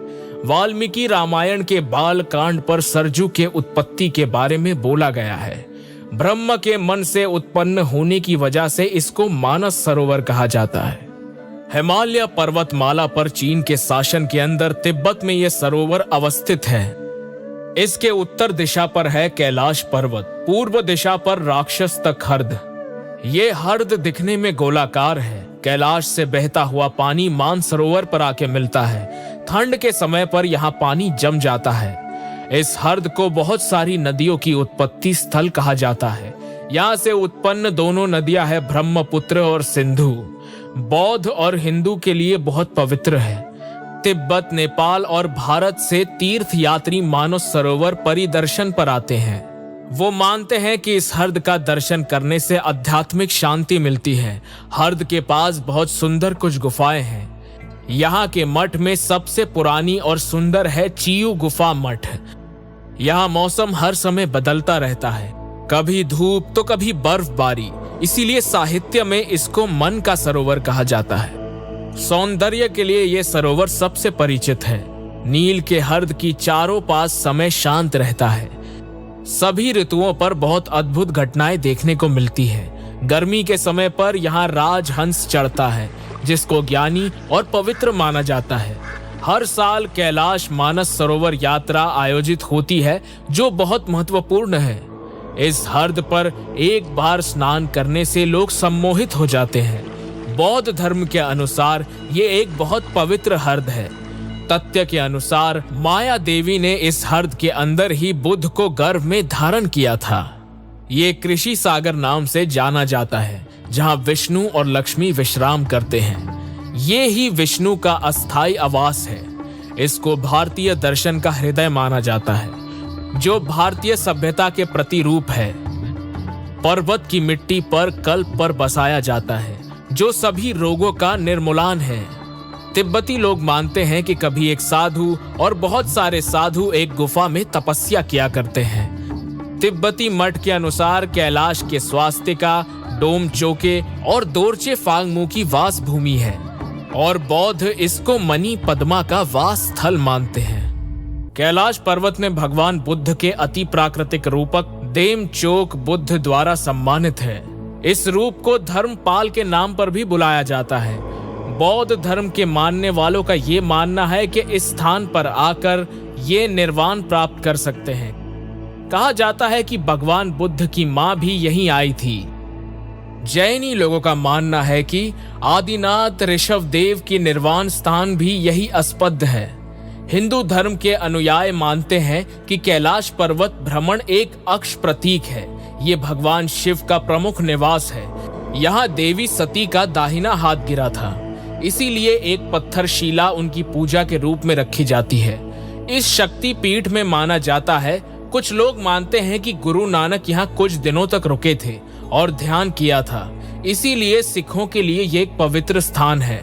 वाल्मीकि रामायण के बाल कांड पर सरजू के उत्पत्ति के बारे में बोला गया है। ब्रह्म के मन से उत्पन्न होने की वजह से इसको मानस सरोवर कहा जाता है। हिमालय पर्वतमाला पर चीन के शासन के अंदर तिब्बत में यह सरोवर अवस्थित है। इसके उत्तर दिशा पर है कैलाश पर्वत, पूर्व दिशा पर राक्षस तक हर्द। ये हर्द दिखने में गोलाकार है। कैलाश से बहता हुआ पानी मानसरोवर पर आके मिलता है। ठंड के समय पर यहाँ पानी जम जाता है। इस हर्द को बहुत सारी नदियों की उत्पत्ति स्थल कहा जाता है। यहाँ से उत्पन्न दोनों नदियां है ब्रह्मपुत्र और सिंधु। बौद्ध और हिंदू के लिए बहुत पवित्र है। तिब्बत, नेपाल और भारत से तीर्थ यात्री मानस सरोवर परिदर्शन पर आते हैं। वो मानते हैं कि इस हर्द का दर्शन करने से आध्यात्मिक शांति मिलती है। हर्द के पास बहुत सुंदर कुछ गुफाएं हैं। यहाँ के मठ में सबसे पुरानी और सुंदर है चियू गुफा मठ। यहाँ मौसम हर समय बदलता रहता है, कभी धूप तो कभी बर्फबारी, इसीलिए साहित्य में इसको मन का सरोवर कहा जाता है। सौंदर्य के लिए यह सरोवर सबसे परिचित है। नील के हर्द की चारों पास समय शांत रहता है। सभी ऋतुओं पर बहुत अद्भुत घटनाएं देखने को मिलती है। गर्मी के समय पर यहाँ राजहंस चढ़ता है, जिसको ज्ञानी और पवित्र माना जाता है। हर साल कैलाश मानस सरोवर यात्रा आयोजित होती है, जो बहुत महत्वपूर्ण है। इस हर्द पर एक बार स्नान करने से लोग सम्मोहित हो जाते हैं। बौद्ध धर्म के अनुसार ये एक बहुत पवित्र हर्द है। तथ्य के अनुसार माया देवी ने इस हर्द के अंदर ही बुद्ध को गर्भ में धारण किया था। ये कृषि सागर नाम से जाना जाता है, जहाँ विष्णु और लक्ष्मी विश्राम करते हैं। ये ही विष्णु का अस्थायी आवास है। इसको भारतीय दर्शन का हृदय माना जाता है, जो भारतीय सभ्यता के प्रतिरूप है। पर्वत की मिट्टी पर कल्प पर बसाया जाता है, जो सभी रोगों का निर्मूलन है। तिब्बती लोग मानते हैं कि कभी एक साधु और बहुत सारे साधु एक गुफा में तपस्या किया करते हैं। तिब्बती मठ के अनुसार कैलाश के स्वास्तिका, डोम चोके और दोरचे फांगमू की वास भूमि है, और बौद्ध इसको मणि पद्मा का वास स्थल मानते हैं। कैलाश पर्वत में भगवान बुद्ध के अति प्राकृतिक रूपक देम चोक बुद्ध द्वारा सम्मानित है। इस रूप को धर्मपाल के नाम पर भी बुलाया जाता है। बौद्ध धर्म के मानने वालों का ये मानना है कि इस स्थान पर आकर ये निर्वाण प्राप्त कर सकते हैं। कहा जाता है कि भगवान बुद्ध की मां भी यहीं आई थी। जैनी लोगों का मानना है कि आदिनाथ ऋषभदेव की निर्वाण स्थान भी यही अस्पद है। हिंदू धर्म के अनुयायी मानते हैं कि कैलाश पर्वत भ्रमण एक अक्ष प्रतीक है। ये भगवान शिव का प्रमुख निवास है। यहाँ देवी सती का दाहिना हाथ गिरा था, इसीलिए एक पत्थर शिला उनकी पूजा के रूप में रखी जाती है। इस शक्ति पीठ में माना जाता है, कुछ लोग मानते हैं कि गुरु नानक यहाँ कुछ दिनों तक रुके थे और ध्यान किया था, इसीलिए सिखों के लिए ये एक पवित्र स्थान है।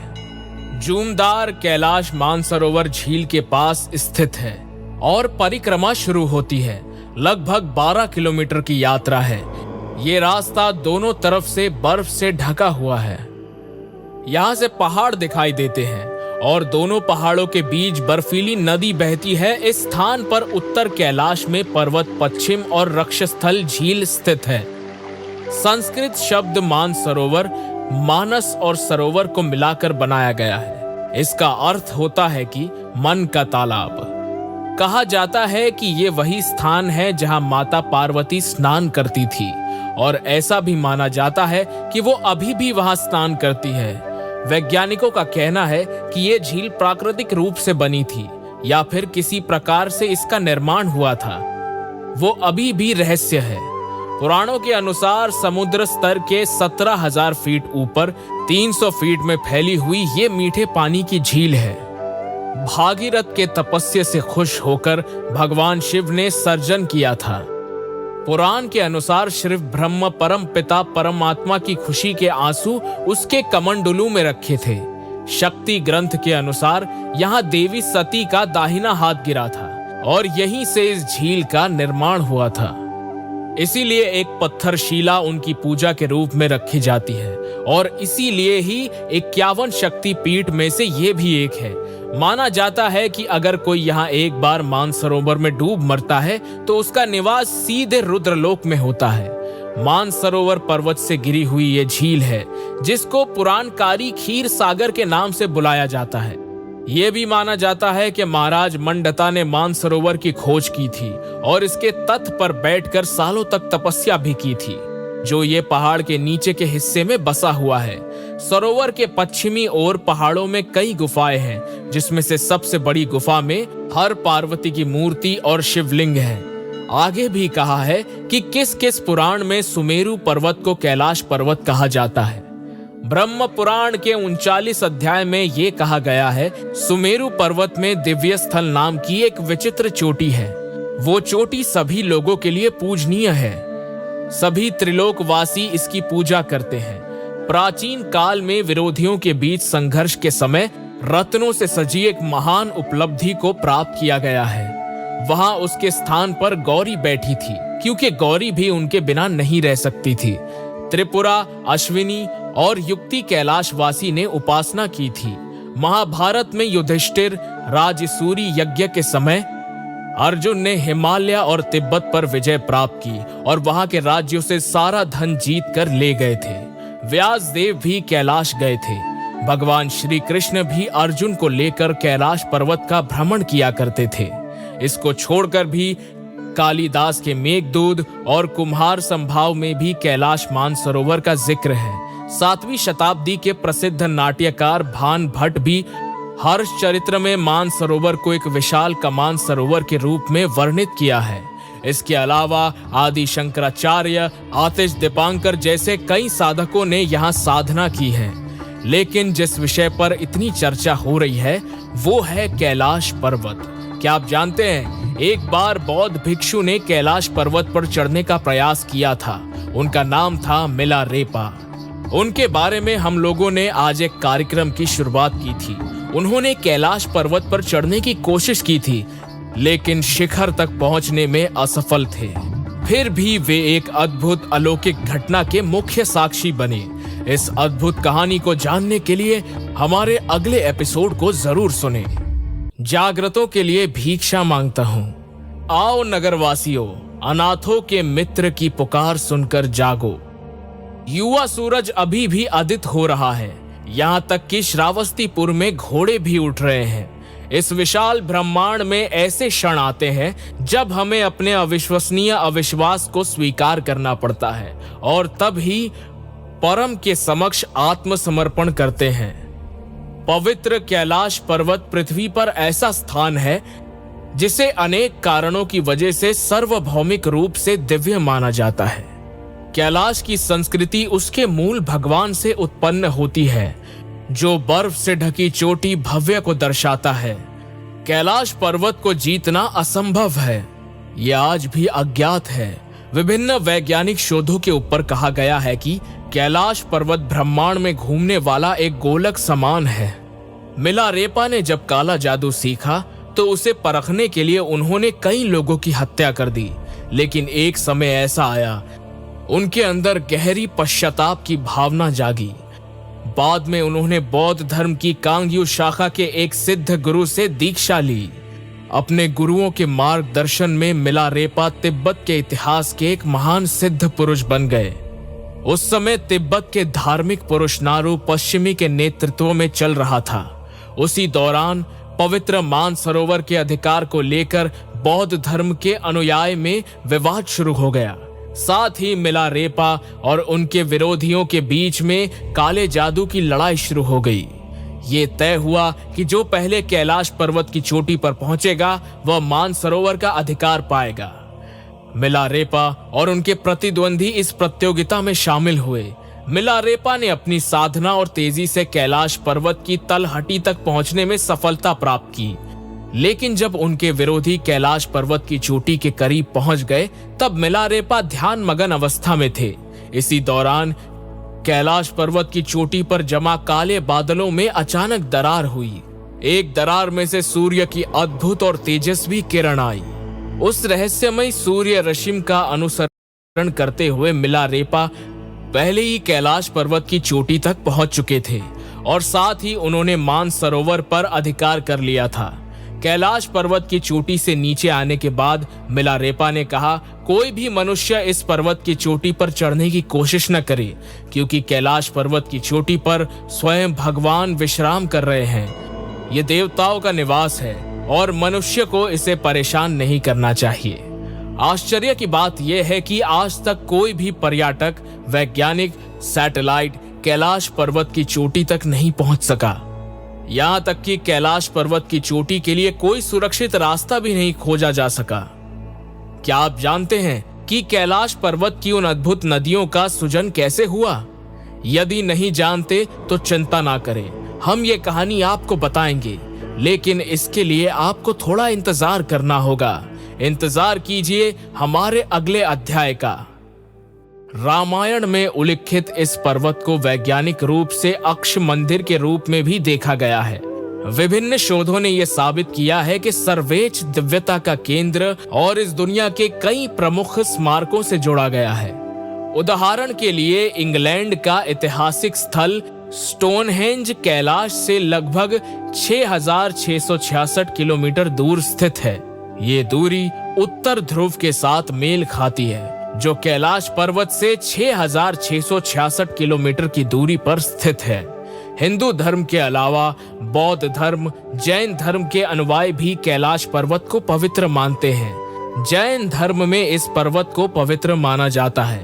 जूमदार कैलाश मानसरोवर झील के पास स्थित है और परिक्रमा शुरू होती है। लगभग 12 किलोमीटर की यात्रा है। ये रास्ता दोनों तरफ से बर्फ से ढका हुआ है। यहाँ से पहाड़ दिखाई देते हैं और दोनों पहाड़ों के बीच बर्फीली नदी बहती है। इस स्थान पर उत्तर कैलाश में पर्वत, पश्चिम और रक्षस्थल झील स्थित है। संस्कृत शब्द मानसरोवर मानस और सरोवर को मिलाकर बनाया गया है। इसका अर्थ होता है कि मन का तालाब। कहा जाता है कि ये वही स्थान है जहां माता पार्वती स्नान करती थी, और ऐसा भी माना जाता है कि वो अभी भी वहां स्नान करती है। वैज्ञानिकों का कहना है कि ये झील प्राकृतिक रूप से बनी थी या फिर किसी प्रकार से इसका निर्माण हुआ था। वो अभी भी रहस्य है। पुराणों के अनुसार समुद्र स्तर के 17,000 फीट ऊपर 300 फीट में फैली हुई ये मीठे पानी की झील है। भागीरथ के तपस्या से खुश होकर भगवान शिव ने सर्जन किया था। पुराण के अनुसार शिव ब्रह्म परम पिता परमात्मा की खुशी के आंसू उसके कमंडलू में रखे थे। शक्ति ग्रंथ के अनुसार यहाँ देवी सती का दाहिना हाथ गिरा था और यहीं से इस झील का निर्माण हुआ था। इसीलिए एक पत्थर शिला उनकी पूजा के रूप में रखी जाती है और इसीलिए ही 51 शक्ति पीठ में से ये भी एक है। माना जाता है कि अगर कोई यहाँ एक बार मानसरोवर में डूब मरता है तो उसका निवास सीधे रुद्रलोक में होता है। मानसरोवर पर्वत से गिरी हुई ये झील है, जिसको पुराणकारी खीर सागर के नाम से बुलाया जाता है। ये भी माना जाता है कि महाराज मंडता ने मानसरोवर की खोज की थी और इसके तट पर बैठकर सालों तक तपस्या भी की थी, जो ये पहाड़ के नीचे के हिस्से में बसा हुआ है। सरोवर के पश्चिमी ओर पहाड़ों में कई गुफाएं हैं, जिसमें से सबसे बड़ी गुफा में हर पार्वती की मूर्ति और शिवलिंग है। आगे भी कहा है कि किस किस पुराण में सुमेरु पर्वत को कैलाश पर्वत कहा जाता है। ब्रह्म पुराण के 39 अध्याय में ये कहा गया है, सुमेरु पर्वत में दिव्य स्थल नाम की एक विचित्र चोटी है। वो चोटी सभी लोगों के लिए पूजनीय है। सभी त्रिलोकवासी इसकी पूजा करते हैं। प्राचीन काल में विरोधियों के बीच संघर्ष के समय रत्नों से सजी एक महान उपलब्धि को प्राप्त किया गया है। वहां उसके स्थान पर गौरी बैठी थी, क्योंकि गौरी भी उनके बिना नहीं रह सकती थी। त्रिपुरा, अश्विनी और युक्ति कैलाशवासी ने उपासना की थी। महाभारत में युधिष्ठिर राजसूरी यज्ञ के समय अर्जुन ने हिमालय और तिब्बत पर विजय प्राप्त की और वहां के राज्यों से सारा धन जीत कर ले गए थे। व्यासदेव भी कैलाश गए थे। भगवान श्री कृष्ण भी अर्जुन को लेकर कैलाश पर्वत का भ्रमण किया करते थे। इसको छोड़कर भी कालिदास के मेघदूत और कुम्हार संभाव में भी कैलाश मानसरोवर का जिक्र है। 7वीं शताब्दी के प्रसिद्ध नाट्यकार भान भट्ट भी हर्ष चरित्र में मानसरोवर को एक विशाल कमान सरोवर के रूप में वर्णित किया है। इसके अलावा आदि शंकराचार्य, आतिश दीपांकर जैसे कई साधकों ने यहाँ साधना की है। लेकिन जिस विषय पर इतनी चर्चा हो रही है वो है कैलाश पर्वत। क्या आप जानते हैं, एक बार बौद्ध भिक्षु ने कैलाश पर्वत पर चढ़ने का प्रयास किया था। उनका नाम था मिलारेपा। उनके बारे में हम लोगों ने आज एक कार्यक्रम की शुरुआत की थी। उन्होंने कैलाश पर्वत पर चढ़ने की कोशिश की थी, लेकिन शिखर तक पहुंचने में असफल थे। फिर भी वे एक अद्भुत अलौकिक घटना के मुख्य साक्षी बने। इस अद्भुत कहानी को जानने के लिए हमारे अगले एपिसोड को जरूर सुनें। जागृतों के लिए भिक्षा मांगता हूँ। आओ नगरवासियों, अनाथों के मित्र की पुकार सुनकर जागो। युवा सूरज अभी भी उदित हो रहा है। यहाँ तक कि श्रावस्तीपुर में घोड़े भी उठ रहे हैं। इस विशाल ब्रह्मांड में ऐसे क्षण आते हैं जब हमें अपने अविश्वसनीय अविश्वास को स्वीकार करना पड़ता है और तब ही परम के समक्ष आत्मसमर्पण करते हैं। पवित्र कैलाश पर्वत पृथ्वी पर ऐसा स्थान है जिसे अनेक कारणों की वजह से सार्वभौमिक रूप से दिव्य माना जाता है। कैलाश की संस्कृति उसके मूल भगवान से उत्पन्न होती है, जो बर्फ से ढकी चोटी भव्य को दर्शाता है। कैलाश पर्वत को जीतना असंभव है, यह आज भी अज्ञात है। विभिन्न वैज्ञानिक शोधों के ऊपर कहा गया है कि कैलाश पर्वत ब्रह्मांड में घूमने वाला एक गोलक समान है। मिलारेपा ने जब काला जादू सीखा तो उसे परखने के लिए उन्होंने कई लोगों की हत्या कर दी। लेकिन एक समय ऐसा आया, उनके अंदर गहरी पश्चाताप की भावना जागी। बाद में उन्होंने बौद्ध धर्म की कांग्यू शाखा के एक सिद्ध गुरु से दीक्षा ली। अपने गुरुओं के मार्गदर्शन में मिलारेपा तिब्बत के इतिहास के एक महान सिद्ध पुरुष बन गए। उस समय तिब्बत के धार्मिक पुरुष नारू पश्चिमी के नेतृत्व में चल रहा था। उसी दौरान पवित्र मानसरोवर के अधिकार को लेकर बौद्ध धर्म के अनुयायी में विवाद शुरू हो गया। साथ ही मिलारेपा और उनके विरोधियों के बीच में काले जादू की लड़ाई शुरू हो गई। ये तय हुआ कि जो पहले कैलाश पर्वत की चोटी पर पहुंचेगा वह मानसरोवर का अधिकार पाएगा। मिलारेपा और उनके प्रतिद्वंदी इस प्रतियोगिता में शामिल हुए। मिलारेपा ने अपनी साधना और तेजी से कैलाश पर्वत की तलहटी तक पहुंचने में सफलता प्राप्त की। लेकिन जब उनके विरोधी कैलाश पर्वत की चोटी के करीब पहुंच गए तब मिलारेपा ध्यान मगन अवस्था में थे। इसी दौरान कैलाश पर्वत की चोटी पर जमा काले बादलों में अचानक दरार हुई। एक दरार में से सूर्य की अद्भुत और तेजस्वी किरण आई। उस रहस्यमय सूर्य रश्मि का अनुसरण करते हुए मिलारेपा पहले ही कैलाश पर्वत की चोटी तक पहुंच चुके थे और साथ ही उन्होंने मानसरोवर पर अधिकार कर लिया था। कैलाश पर्वत की चोटी से नीचे आने के बाद मिलारेपा ने कहा, कोई भी मनुष्य इस पर्वत की चोटी पर चढ़ने की कोशिश न करे, क्योंकि कैलाश पर्वत की चोटी पर स्वयं भगवान विश्राम कर रहे हैं। ये देवताओं का निवास है और मनुष्य को इसे परेशान नहीं करना चाहिए। आश्चर्य की बात यह है कि आज तक कोई भी पर्यटक, वैज्ञानिक, सैटेलाइट कैलाश पर्वत की चोटी तक नहीं पहुंच सका। यहाँ तक कि कैलाश पर्वत की चोटी के लिए कोई सुरक्षित रास्ता भी नहीं खोजा जा सका। क्या आप जानते हैं कि कैलाश पर्वत की उन अद्भुत नदियों का सृजन कैसे हुआ? यदि नहीं जानते तो चिंता ना करें, हम ये कहानी आपको बताएंगे, लेकिन इसके लिए आपको थोड़ा इंतजार करना होगा। इंतजार कीजिए हमारे अगले अध्याय का। रामायण में उल्लिखित इस पर्वत को वैज्ञानिक रूप से अक्ष मंदिर के रूप में भी देखा गया है। विभिन्न शोधों ने यह साबित किया है कि सर्वोच्च दिव्यता का केंद्र और इस दुनिया के कई प्रमुख स्मारकों से जोड़ा गया है। उदाहरण के लिए इंग्लैंड का ऐतिहासिक स्थल स्टोनहेंज कैलाश से लगभग 6,666 किलोमीटर दूर स्थित है। ये दूरी उत्तर ध्रुव के साथ मेल खाती है, जो कैलाश पर्वत से 6,666 किलोमीटर की दूरी पर स्थित है। हिंदू धर्म के अलावा बौद्ध धर्म, जैन धर्म के अनुयायी भी कैलाश पर्वत को पवित्र मानते हैं। जैन धर्म में इस पर्वत को पवित्र माना जाता है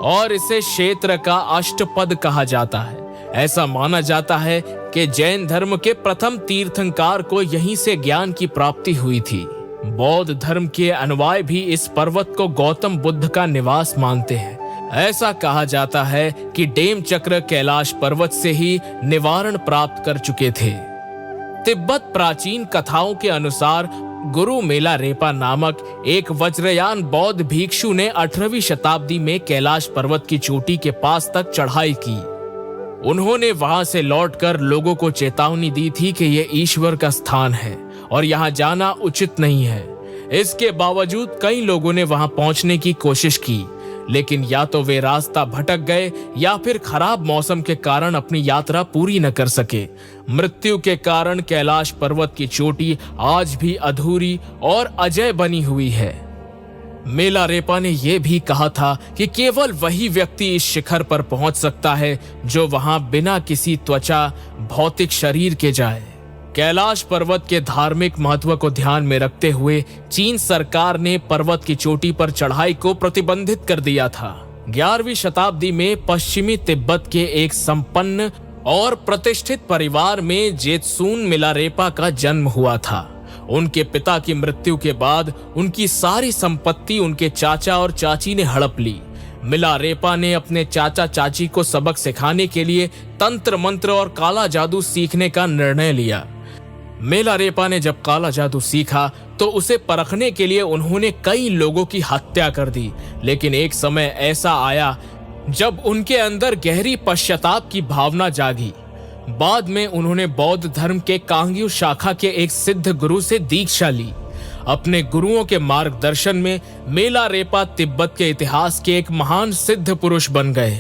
और इसे क्षेत्र का अष्टपद कहा जाता है। ऐसा माना जाता है कि जैन धर्म के प्रथम तीर्थंकर को यहीं से ज्ञान की प्राप्ति हुई थी। बौद्ध धर्म के अनुयायी भी इस पर्वत को गौतम बुद्ध का निवास मानते हैं। ऐसा कहा जाता है कि डेम चक्र कैलाश पर्वत से ही निवारण प्राप्त कर चुके थे। तिब्बत प्राचीन कथाओं के अनुसार गुरु मेला रेपा नामक एक वज्रयान बौद्ध भिक्षु ने 18वीं शताब्दी में कैलाश पर्वत की चोटी के पास तक चढ़ाई की। उन्होंने वहां से लौटकर लोगों को चेतावनी दी थी कि यह ईश्वर का स्थान है और यहां जाना उचित नहीं है। इसके बावजूद कई लोगों ने वहां पहुंचने की कोशिश की, लेकिन या तो वे रास्ता भटक गए या फिर खराब मौसम के कारण अपनी यात्रा पूरी न कर सके। मृत्यु के कारण कैलाश पर्वत की चोटी आज भी अधूरी और अजय बनी हुई है। मेला रेपा ने यह भी कहा था कि केवल वही व्यक्ति इस शिखर पर पहुंच सकता है जो वहां बिना किसी त्वचा भौतिक शरीर के जाए। कैलाश पर्वत के धार्मिक महत्व को ध्यान में रखते हुए चीन सरकार ने पर्वत की चोटी पर चढ़ाई को प्रतिबंधित कर दिया था। 11वीं शताब्दी में पश्चिमी तिब्बत के एक संपन्न और प्रतिष्ठित परिवार में जेत्सून मिलारेपा का जन्म हुआ था। उनके पिता की मृत्यु के बाद उनकी सारी संपत्ति उनके चाचा और चाची ने हड़प ली। मिलारेपा ने अपने चाचा चाची को सबक सिखाने के लिए तंत्र मंत्र और काला जादू सीखने का निर्णय लिया। मिलारेपा ने जब काला जादू सीखा तो उसे परखने के लिए उन्होंने कई लोगों की हत्या कर दी, लेकिन एक समय ऐसा आया जब उनके अंदर गहरी पश्चाताप की भावना जागी। बाद में उन्होंने बौद्ध धर्म के कांग्यू शाखा के एक सिद्ध गुरु से दीक्षा ली। अपने गुरुओं के मार्गदर्शन में मिलारेपा तिब्बत के इतिहास के एक महान सिद्ध पुरुष बन गए।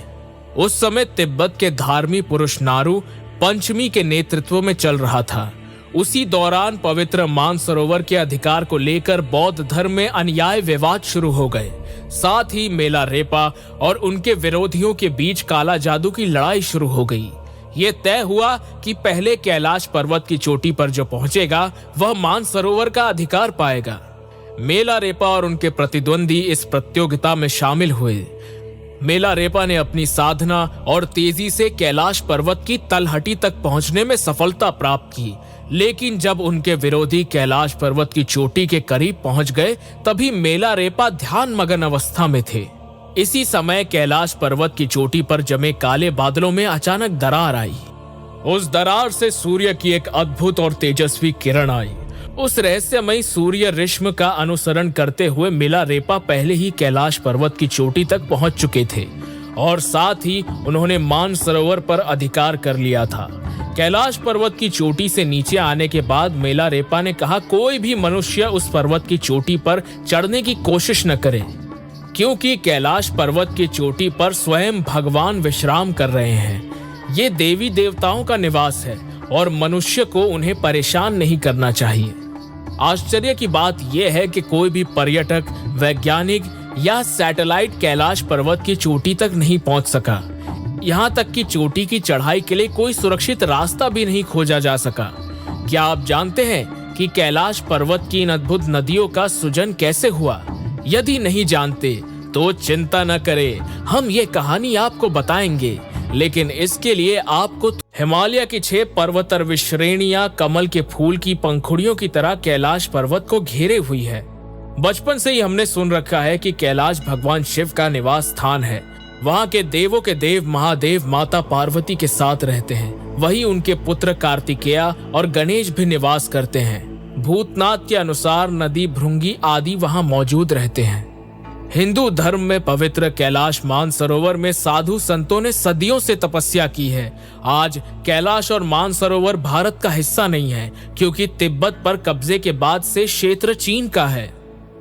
उस समय तिब्बत के धार्मिक पुरुष नारू पंचमी के नेतृत्व में चल रहा था। उसी दौरान पवित्र मानसरोवर के अधिकार को लेकर बौद्ध धर्म में अन्याय विवाद शुरू हो गए। साथ ही मिलारेपा और उनके विरोधियों के बीच काला जादू की लड़ाई शुरू हो गई। ये तय हुआ कि पहले कैलाश पर्वत की चोटी पर जो पहुंचेगा वह मानसरोवर का अधिकार पाएगा। मिलारेपा और उनके प्रतिद्वंदी इस प्रतियोगिता में शामिल हुए। मिलारेपा ने अपनी साधना और तेजी से कैलाश पर्वत की तलहटी तक पहुंचने में सफलता प्राप्त की, लेकिन जब उनके विरोधी कैलाश पर्वत की चोटी के करीब पहुंच गए तभी मिलारेपा ध्यान मगन अवस्था में थे। इसी समय कैलाश पर्वत की चोटी पर जमे काले बादलों में अचानक दरार आई। उस दरार से सूर्य की एक अद्भुत और तेजस्वी किरण आई। उस रहस्यमयी सूर्य रश्मि का अनुसरण करते हुए मिलारेपा पहले ही कैलाश पर्वत की चोटी तक पहुंच चुके थे और साथ ही उन्होंने मानसरोवर पर अधिकार कर लिया था। कैलाश पर्वत की चोटी से नीचे आने के बाद मिलारेपा ने कहा, कोई भी मनुष्य उस पर्वत की चोटी पर चढ़ने की कोशिश न करे, क्योंकि कैलाश पर्वत की चोटी पर स्वयं भगवान विश्राम कर रहे हैं। ये देवी देवताओं का निवास है और मनुष्य को उन्हें परेशान नहीं करना चाहिए। आश्चर्य की बात यह है कि कोई भी पर्यटक, वैज्ञानिक या सैटेलाइट कैलाश पर्वत की चोटी तक नहीं पहुंच सका। यहाँ तक कि चोटी की चढ़ाई के लिए कोई सुरक्षित रास्ता भी नहीं खोजा जा सका। क्या आप जानते हैं कि कैलाश पर्वत की इन अद्भुत नदियों का सृजन कैसे हुआ? यदि नहीं जानते तो चिंता न करें, हम ये कहानी आपको बताएंगे, लेकिन इसके लिए आपको हिमालय की 6 पर्वतारोही श्रेणियां कमल के फूल की पंखुड़ियों की तरह कैलाश पर्वत को घेरे हुई है। बचपन से ही हमने सुन रखा है कि कैलाश भगवान शिव का निवास स्थान है। वहाँ के देवों के देव महादेव माता पार्वती के साथ रहते हैं। वहीं उनके पुत्र कार्तिकेय और गणेश भी निवास करते हैं। भूतनाथ के अनुसार नदी भृंगी आदि वहाँ मौजूद रहते हैं। हिंदू धर्म में पवित्र कैलाश मानसरोवर में साधु संतों ने सदियों से तपस्या की है। आज कैलाश और मानसरोवर भारत का हिस्सा नहीं है, क्योंकि तिब्बत पर कब्जे के बाद से क्षेत्र चीन का है।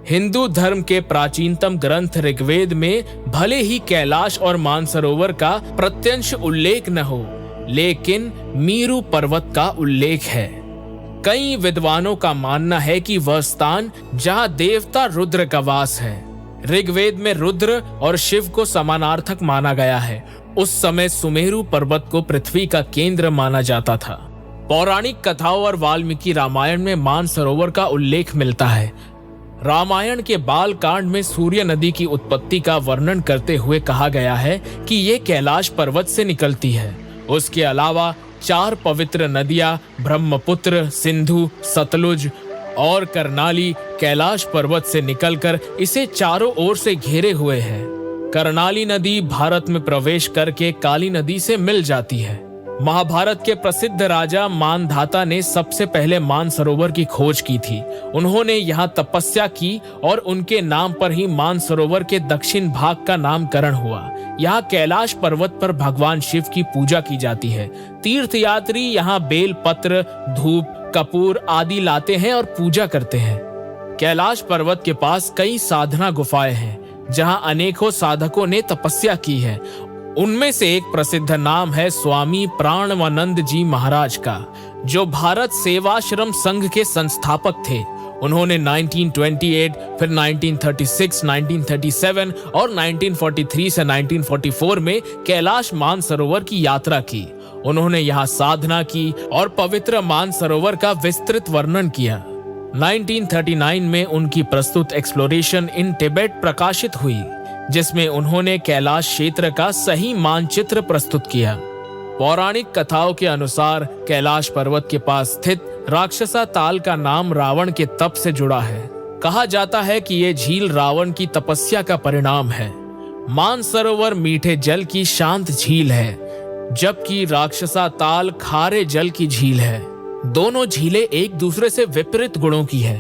हिंदू धर्म के प्राचीनतम ग्रंथ ऋग्वेद में भले ही कैलाश और मानसरोवर का प्रत्यक्ष उल्लेख न हो, लेकिन मेरु पर्वत का उल्लेख है। कई विद्वानों का मानना है कि वह स्थान जहां देवता रुद्र का वास है। ऋग्वेद में रुद्र और शिव को समानार्थक माना गया है। उस समय सुमेरु पर्वत को पृथ्वी का केंद्र माना जाता था। पौराणिक कथाओं और वाल्मीकि रामायण में मानसरोवर का उल्लेख मिलता है। रामायण के बाल कांड में सूर्य नदी की उत्पत्ति का वर्णन करते हुए कहा गया है कि ये कैलाश पर्वत से निकलती है। उसके अलावा 4 पवित्र नदियां ब्रह्मपुत्र, सिंधु, सतलुज और कर्णाली कैलाश पर्वत से निकलकर इसे चारों ओर से घेरे हुए है। कर्णाली नदी भारत में प्रवेश करके काली नदी से मिल जाती है। महाभारत के प्रसिद्ध राजा मानधाता ने सबसे पहले मानसरोवर की खोज की थी। उन्होंने यहाँ तपस्या की और उनके नाम पर ही मानसरोवर के दक्षिण भाग का नामकरण हुआ। यहाँ कैलाश पर्वत पर भगवान शिव की पूजा की जाती है। तीर्थयात्री यहाँ बेल पत्र, धूप, कपूर आदि लाते हैं और पूजा करते हैं। कैलाश पर्वत के पास कई साधना गुफाएं हैं, जहां अनेकों साधकों ने तपस्या की है। उनमें से एक प्रसिद्ध नाम है स्वामी प्राणवानंद जी महाराज का, जो भारत सेवाश्रम संघ के संस्थापक थे। उन्होंने 1928, फिर 1936, 1937 और 1943 से 1944 में कैलाश मानसरोवर की यात्रा की। उन्होंने यहाँ साधना की और पवित्र मानसरोवर का विस्तृत वर्णन किया। 1939 में उनकी प्रस्तुत एक्सप्लोरेशन इन तिब्बत प्रकाशित हुई, जिसमें उन्होंने कैलाश क्षेत्र का सही मानचित्र प्रस्तुत किया। पौराणिक कथाओं के अनुसार कैलाश पर्वत के पास स्थित राक्षसा ताल का नाम रावण के तप से जुड़ा है। कहा जाता है कि ये झील रावण की तपस्या का परिणाम है। मानसरोवर मीठे जल की शांत झील है, जबकि राक्षसा ताल खारे जल की झील है। दोनों झीलें एक दूसरे से विपरीत गुणों की है।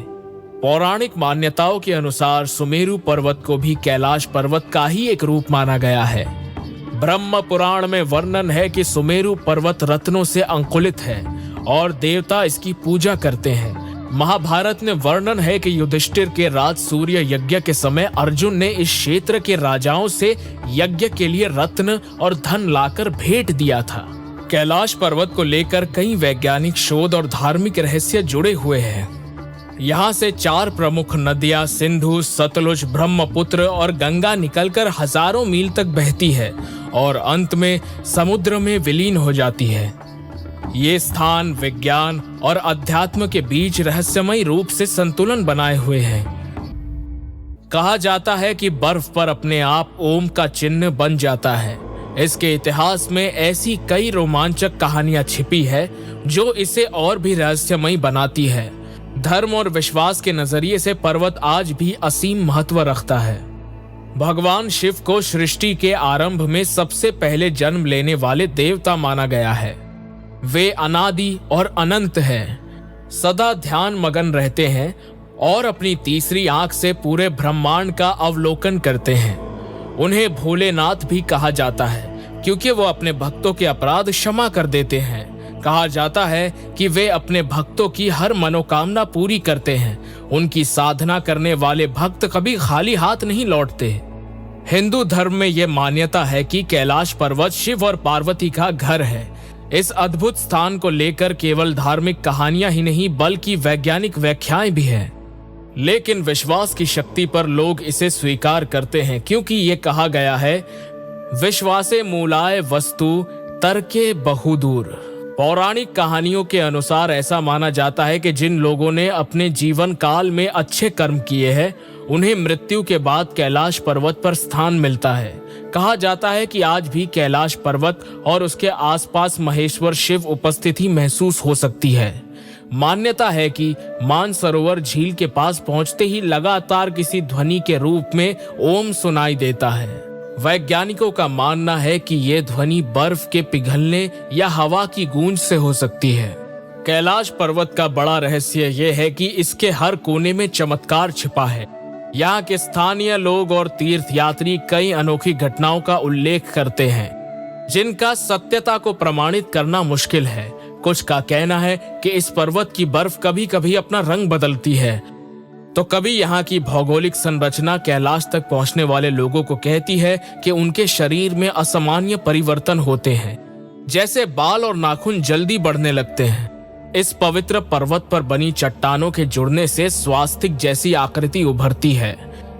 पौराणिक मान्यताओं के अनुसार सुमेरु पर्वत को भी कैलाश पर्वत का ही एक रूप माना गया है। ब्रह्म पुराण में वर्णन है कि सुमेरु पर्वत रत्नों से अंकुलित है और देवता इसकी पूजा करते हैं। महाभारत में वर्णन है कि युधिष्ठिर के राज सूर्य यज्ञ के समय अर्जुन ने इस क्षेत्र के राजाओं से यज्ञ के लिए रत्न और धन लाकर भेंट दिया था। कैलाश पर्वत को लेकर कई वैज्ञानिक शोध और धार्मिक रहस्य जुड़े हुए हैं। यहाँ से 4 प्रमुख नदियां सिंधु, सतलुज, ब्रह्मपुत्र और गंगा निकलकर हजारों मील तक बहती है और अंत में समुद्र में विलीन हो जाती है। ये स्थान विज्ञान और अध्यात्म के बीच रहस्यमय रूप से संतुलन बनाए हुए हैं। कहा जाता है कि बर्फ पर अपने आप ओम का चिन्ह बन जाता है। इसके इतिहास में ऐसी कई रोमांचक कहानियां छिपी है जो इसे और भी रहस्यमय बनाती है। धर्म और विश्वास के नजरिए से पर्वत आज भी असीम महत्व रखता है। भगवान शिव को सृष्टि के आरंभ में सबसे पहले जन्म लेने वाले देवता माना गया है। वे अनादि और अनंत हैं, सदा ध्यान मगन रहते हैं और अपनी तीसरी आंख से पूरे ब्रह्मांड का अवलोकन करते हैं। उन्हें भोलेनाथ भी कहा जाता है, क्योंकि वो अपने भक्तों के अपराध क्षमा कर देते हैं। कहा जाता है कि वे अपने भक्तों की हर मनोकामना पूरी करते हैं। उनकी साधना करने वाले भक्त कभी खाली हाथ नहीं लौटते। हिंदू धर्म में यह मान्यता है कि कैलाश पर्वत शिव और पार्वती का घर है। इस अद्भुत स्थान को लेकर केवल धार्मिक कहानियां ही नहीं, बल्कि वैज्ञानिक व्याख्याएं भी हैं। लेकिन विश्वास की शक्ति पर लोग इसे स्वीकार करते हैं, क्योंकि ये कहा गया है, विश्वासे मूलाय वस्तु तर्के बहुदूर। पौराणिक कहानियों के अनुसार ऐसा माना जाता है कि जिन लोगों ने अपने जीवन काल में अच्छे कर्म किए हैं, उन्हें मृत्यु के बाद कैलाश पर्वत पर स्थान मिलता है। कहा जाता है कि आज भी कैलाश पर्वत और उसके आसपास महेश्वर शिव उपस्थिति महसूस हो सकती है। मान्यता है कि मानसरोवर झील के पास पहुंचते ही लगातार किसी ध्वनि के रूप में ओम सुनाई देता है। वैज्ञानिकों का मानना है कि ये ध्वनि बर्फ के पिघलने या हवा की गूंज से हो सकती है। कैलाश पर्वत का बड़ा रहस्य ये है कि इसके हर कोने में चमत्कार छिपा है। यहाँ के स्थानीय लोग और तीर्थयात्री कई अनोखी घटनाओं का उल्लेख करते हैं, जिनका सत्यता को प्रमाणित करना मुश्किल है। कुछ का कहना है कि इस पर्वत की बर्फ कभी कभी अपना रंग बदलती है, तो कभी यहाँ की भौगोलिक संरचना कैलाश तक पहुँचने वाले लोगों को कहती है कि उनके शरीर में असामान्य परिवर्तन होते हैं, जैसे बाल और नाखून जल्दी बढ़ने लगते हैं। इस पवित्र पर्वत पर बनी चट्टानों के जुड़ने से स्वास्तिक जैसी आकृति उभरती है,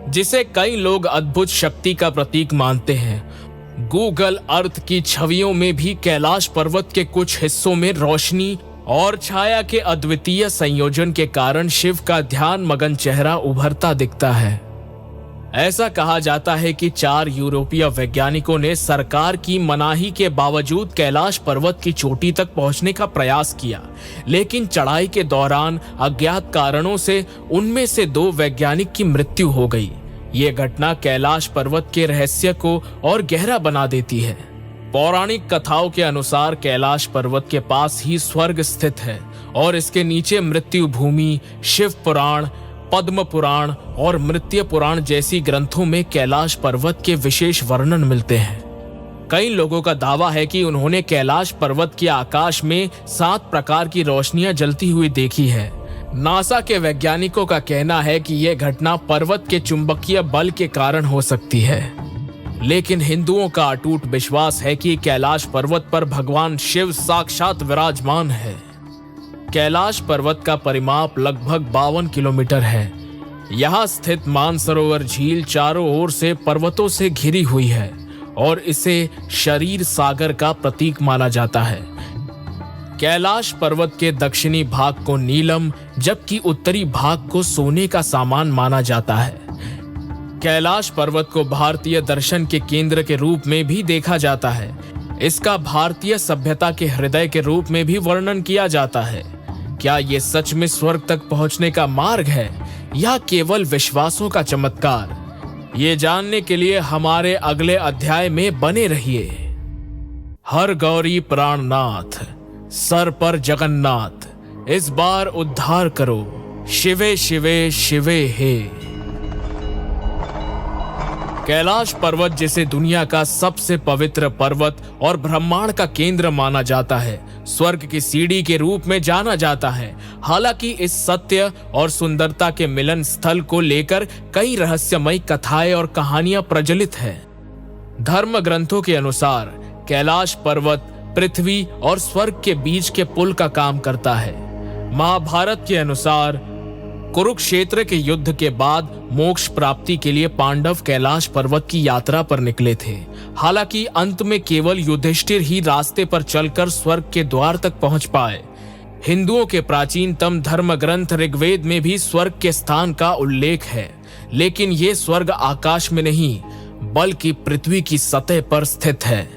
जिसे कई लोग अद्भुत शक्ति का प्रतीक मानते हैं। गूगल अर्थ की छवियों में भी कैलाश पर्वत के कुछ हिस्सों में रोशनी और छाया के अद्वितीय संयोजन के कारण शिव का ध्यान मगन चेहरा उभरता दिखता है। ऐसा कहा जाता है कि 4 यूरोपीय वैज्ञानिकों ने सरकार की मनाही के बावजूद कैलाश पर्वत की चोटी तक पहुंचने का प्रयास किया, लेकिन चढ़ाई के दौरान अज्ञात कारणों से उनमें से 2 वैज्ञानिक की मृत्यु हो गई। ये घटना कैलाश पर्वत के रहस्य को और गहरा बना देती है। पौराणिक कथाओं के अनुसार कैलाश पर्वत के पास ही स्वर्ग स्थित है और इसके नीचे मृत्यु भूमि, शिव पुराण, पद्म पुराण और मृत्यु पुराण जैसी ग्रंथों में कैलाश पर्वत के विशेष वर्णन मिलते हैं। कई लोगों का दावा है कि उन्होंने कैलाश पर्वत के आकाश में 7 प्रकार की रोशनियां जलती हुई देखी है। नासा के वैज्ञानिकों का कहना है कि यह घटना पर्वत के चुंबकीय बल के कारण हो सकती है, लेकिन हिंदुओं का अटूट विश्वास है कि कैलाश पर्वत पर भगवान शिव साक्षात विराजमान है। कैलाश पर्वत का परिमाप लगभग 52 किलोमीटर है। यहाँ स्थित मानसरोवर झील चारों ओर से पर्वतों से घिरी हुई है और इसे शरीर सागर का प्रतीक माना जाता है। कैलाश पर्वत के दक्षिणी भाग को नीलम, जबकि उत्तरी भाग को सोने का सामान माना जाता है। कैलाश पर्वत को भारतीय दर्शन के केंद्र के रूप में भी देखा जाता है। इसका भारतीय सभ्यता के हृदय के रूप में भी वर्णन किया जाता है। क्या ये सच में स्वर्ग तक पहुंचने का मार्ग है या केवल विश्वासों का चमत्कार? ये जानने के लिए हमारे अगले अध्याय में बने रहिए। हर गौरी प्राणनाथ, सर पर जगन्नाथ, इस बार उद्धार करो, शिवे शिवे शिवे हे। कैलाश पर्वत जिसे दुनिया का सबसे पवित्र पर्वत और ब्रह्मांड का केंद्र माना जाता है, स्वर्ग की सीढ़ी के रूप में जाना जाता है। हालांकि इस सत्य और सुंदरता के मिलन स्थल को लेकर कई रहस्यमयी कथाएं और कहानियां प्रचलित हैं। धर्म ग्रंथों के अनुसार कैलाश पर्वत पृथ्वी और स्वर्ग के बीच के पुल का काम करता है। महाभारत के अनुसार कुरुक्षेत्र के युद्ध के बाद मोक्ष प्राप्ति के लिए पांडव कैलाश पर्वत की यात्रा पर निकले थे। हालांकि अंत में केवल युधिष्ठिर ही रास्ते पर चलकर स्वर्ग के द्वार तक पहुंच पाए। हिंदुओं के प्राचीनतम धर्म ग्रंथ ऋग्वेद में भी स्वर्ग के स्थान का उल्लेख है, लेकिन ये स्वर्ग आकाश में नहीं बल्कि पृथ्वी की सतह पर स्थित है।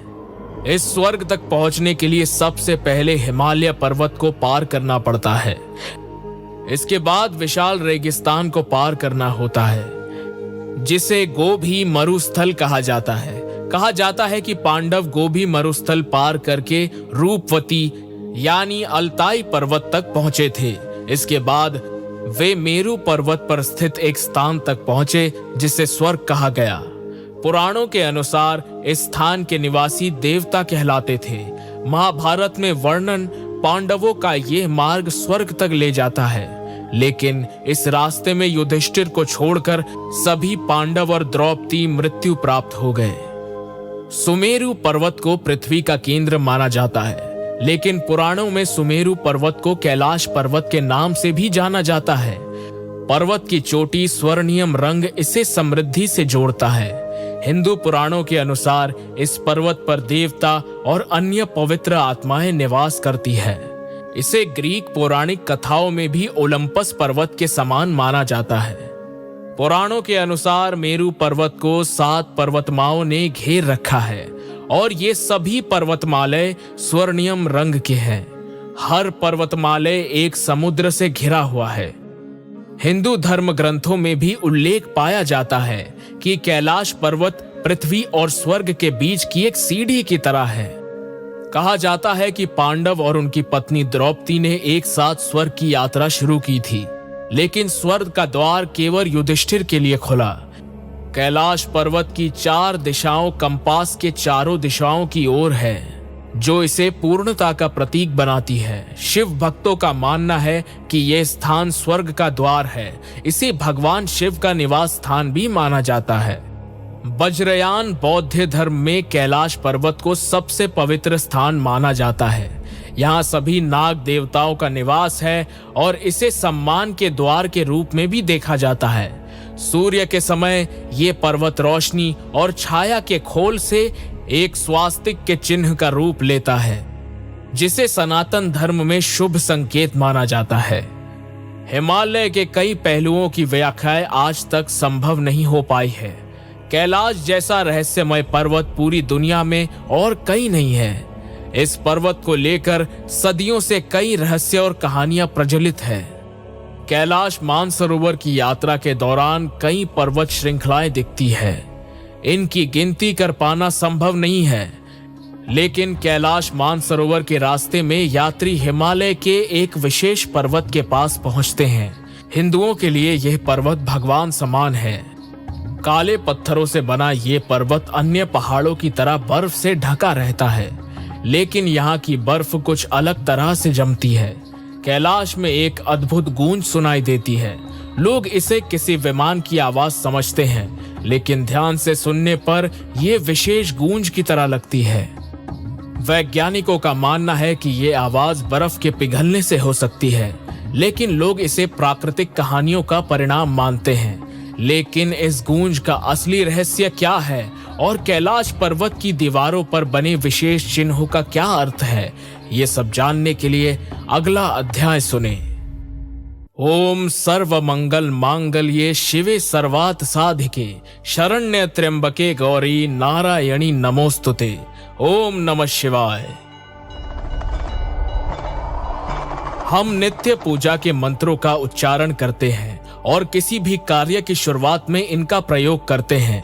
इस स्वर्ग तक पहुंचने के लिए सबसे पहले हिमालय पर्वत को पार करना पड़ता है। इसके बाद विशाल रेगिस्तान को पार करना होता है, जिसे गोभी मरुस्थल कहा जाता है। कहा जाता है कि पांडव गोभी मरुस्थल पार करके रूपवती यानी अल्ताई पर्वत तक पहुंचे थे। इसके बाद वे मेरु पर्वत पर स्थित एक स्थान तक पहुंचे जिसे स्वर्ग कहा गया। पुराणों के अनुसार इस स्थान के निवासी देवता कहलाते थे। महाभारत में वर्णन पांडवों का यह मार्ग स्वर्ग तक ले जाता है, लेकिन इस रास्ते में युधिष्ठिर को छोड़कर सभी पांडव और द्रौपदी मृत्यु प्राप्त हो गए। सुमेरु पर्वत को पृथ्वी का केंद्र माना जाता है, लेकिन पुराणों में सुमेरु पर्वत को कैलाश पर्वत के नाम से भी जाना जाता है। पर्वत की चोटी स्वर्णियम रंग इसे समृद्धि से जोड़ता है। हिंदू पुराणों के अनुसार इस पर्वत पर देवता और अन्य पवित्र आत्माएं निवास करती है। इसे ग्रीक पौराणिक कथाओं में भी ओलंपस पर्वत के समान माना जाता है। पुराणों के अनुसार मेरु पर्वत को 7 पर्वतमाओं ने घेर रखा है और ये सभी पर्वतमालय स्वर्णियम रंग के हैं। हर पर्वतमालय एक समुद्र से घिरा हुआ है। हिंदू धर्म ग्रंथों में भी उल्लेख पाया जाता है कि कैलाश पर्वत पृथ्वी और स्वर्ग के बीच की एक सीढ़ी की तरह है। कहा जाता है कि पांडव और उनकी पत्नी द्रौपदी ने एक साथ स्वर्ग की यात्रा शुरू की थी, लेकिन स्वर्ग का द्वार केवल युधिष्ठिर के लिए खुला। कैलाश पर्वत की 4 दिशाओं कंपास के चारों दिशाओं की ओर है, जो इसे पूर्णता का प्रतीक बनाती है। शिव भक्तों का मानना है कि यह स्थान स्वर्ग का द्वार है। इसे भगवान शिव का निवास स्थान भी माना जाता है। वज्रयान बौद्ध धर्म में कैलाश पर्वत को सबसे पवित्र स्थान माना जाता है। यहाँ सभी नाग देवताओं का निवास है और इसे सम्मान के द्वार के रूप में भी देखा जाता है। सूर्य के समय ये पर्वत रोशनी और छाया के खोल से एक स्वास्तिक के चिन्ह का रूप लेता है, जिसे सनातन धर्म में शुभ संकेत माना जाता है। हिमालय के कई पहलुओं की व्याख्याएं आज तक संभव नहीं हो पाई है। कैलाश जैसा रहस्यमय पर्वत पूरी दुनिया में और कहीं नहीं है। इस पर्वत को लेकर सदियों से कई रहस्य और कहानियां प्रचलित हैं। कैलाश मानसरोवर की यात्रा के दौरान कई पर्वत श्रृंखलाएं दिखती है। इनकी गिनती कर पाना संभव नहीं है, लेकिन कैलाश मानसरोवर के रास्ते में यात्री हिमालय के एक विशेष पर्वत के पास पहुंचते हैं। हिंदुओं के लिए यह पर्वत भगवान समान है। काले पत्थरों से बना ये पर्वत अन्य पहाड़ों की तरह बर्फ से ढका रहता है, लेकिन यहाँ की बर्फ कुछ अलग तरह से जमती है। कैलाश में एक अद्भुत गूंज सुनाई देती है। लोग इसे किसी विमान की आवाज समझते हैं, लेकिन ध्यान से सुनने पर यह विशेष गूंज की तरह लगती है। वैज्ञानिकों का मानना है कि ये आवाज बर्फ के पिघलने से हो सकती है, लेकिन लोग इसे प्राकृतिक कहानियों का परिणाम मानते हैं। लेकिन इस गूंज का असली रहस्य क्या है और कैलाश पर्वत की दीवारों पर बने विशेष चिन्हों का क्या अर्थ है, ये सब जानने के लिए अगला अध्याय सुने। ओम सर्व मंगल मांगल्ये शिवे सर्वार्थ साधिके शरण्य त्र्यंबके गौरी नारायणी नमोस्तुते। ओम नमः शिवाय। हम नित्य पूजा के मंत्रों का उच्चारण करते हैं और किसी भी कार्य की शुरुआत में इनका प्रयोग करते हैं।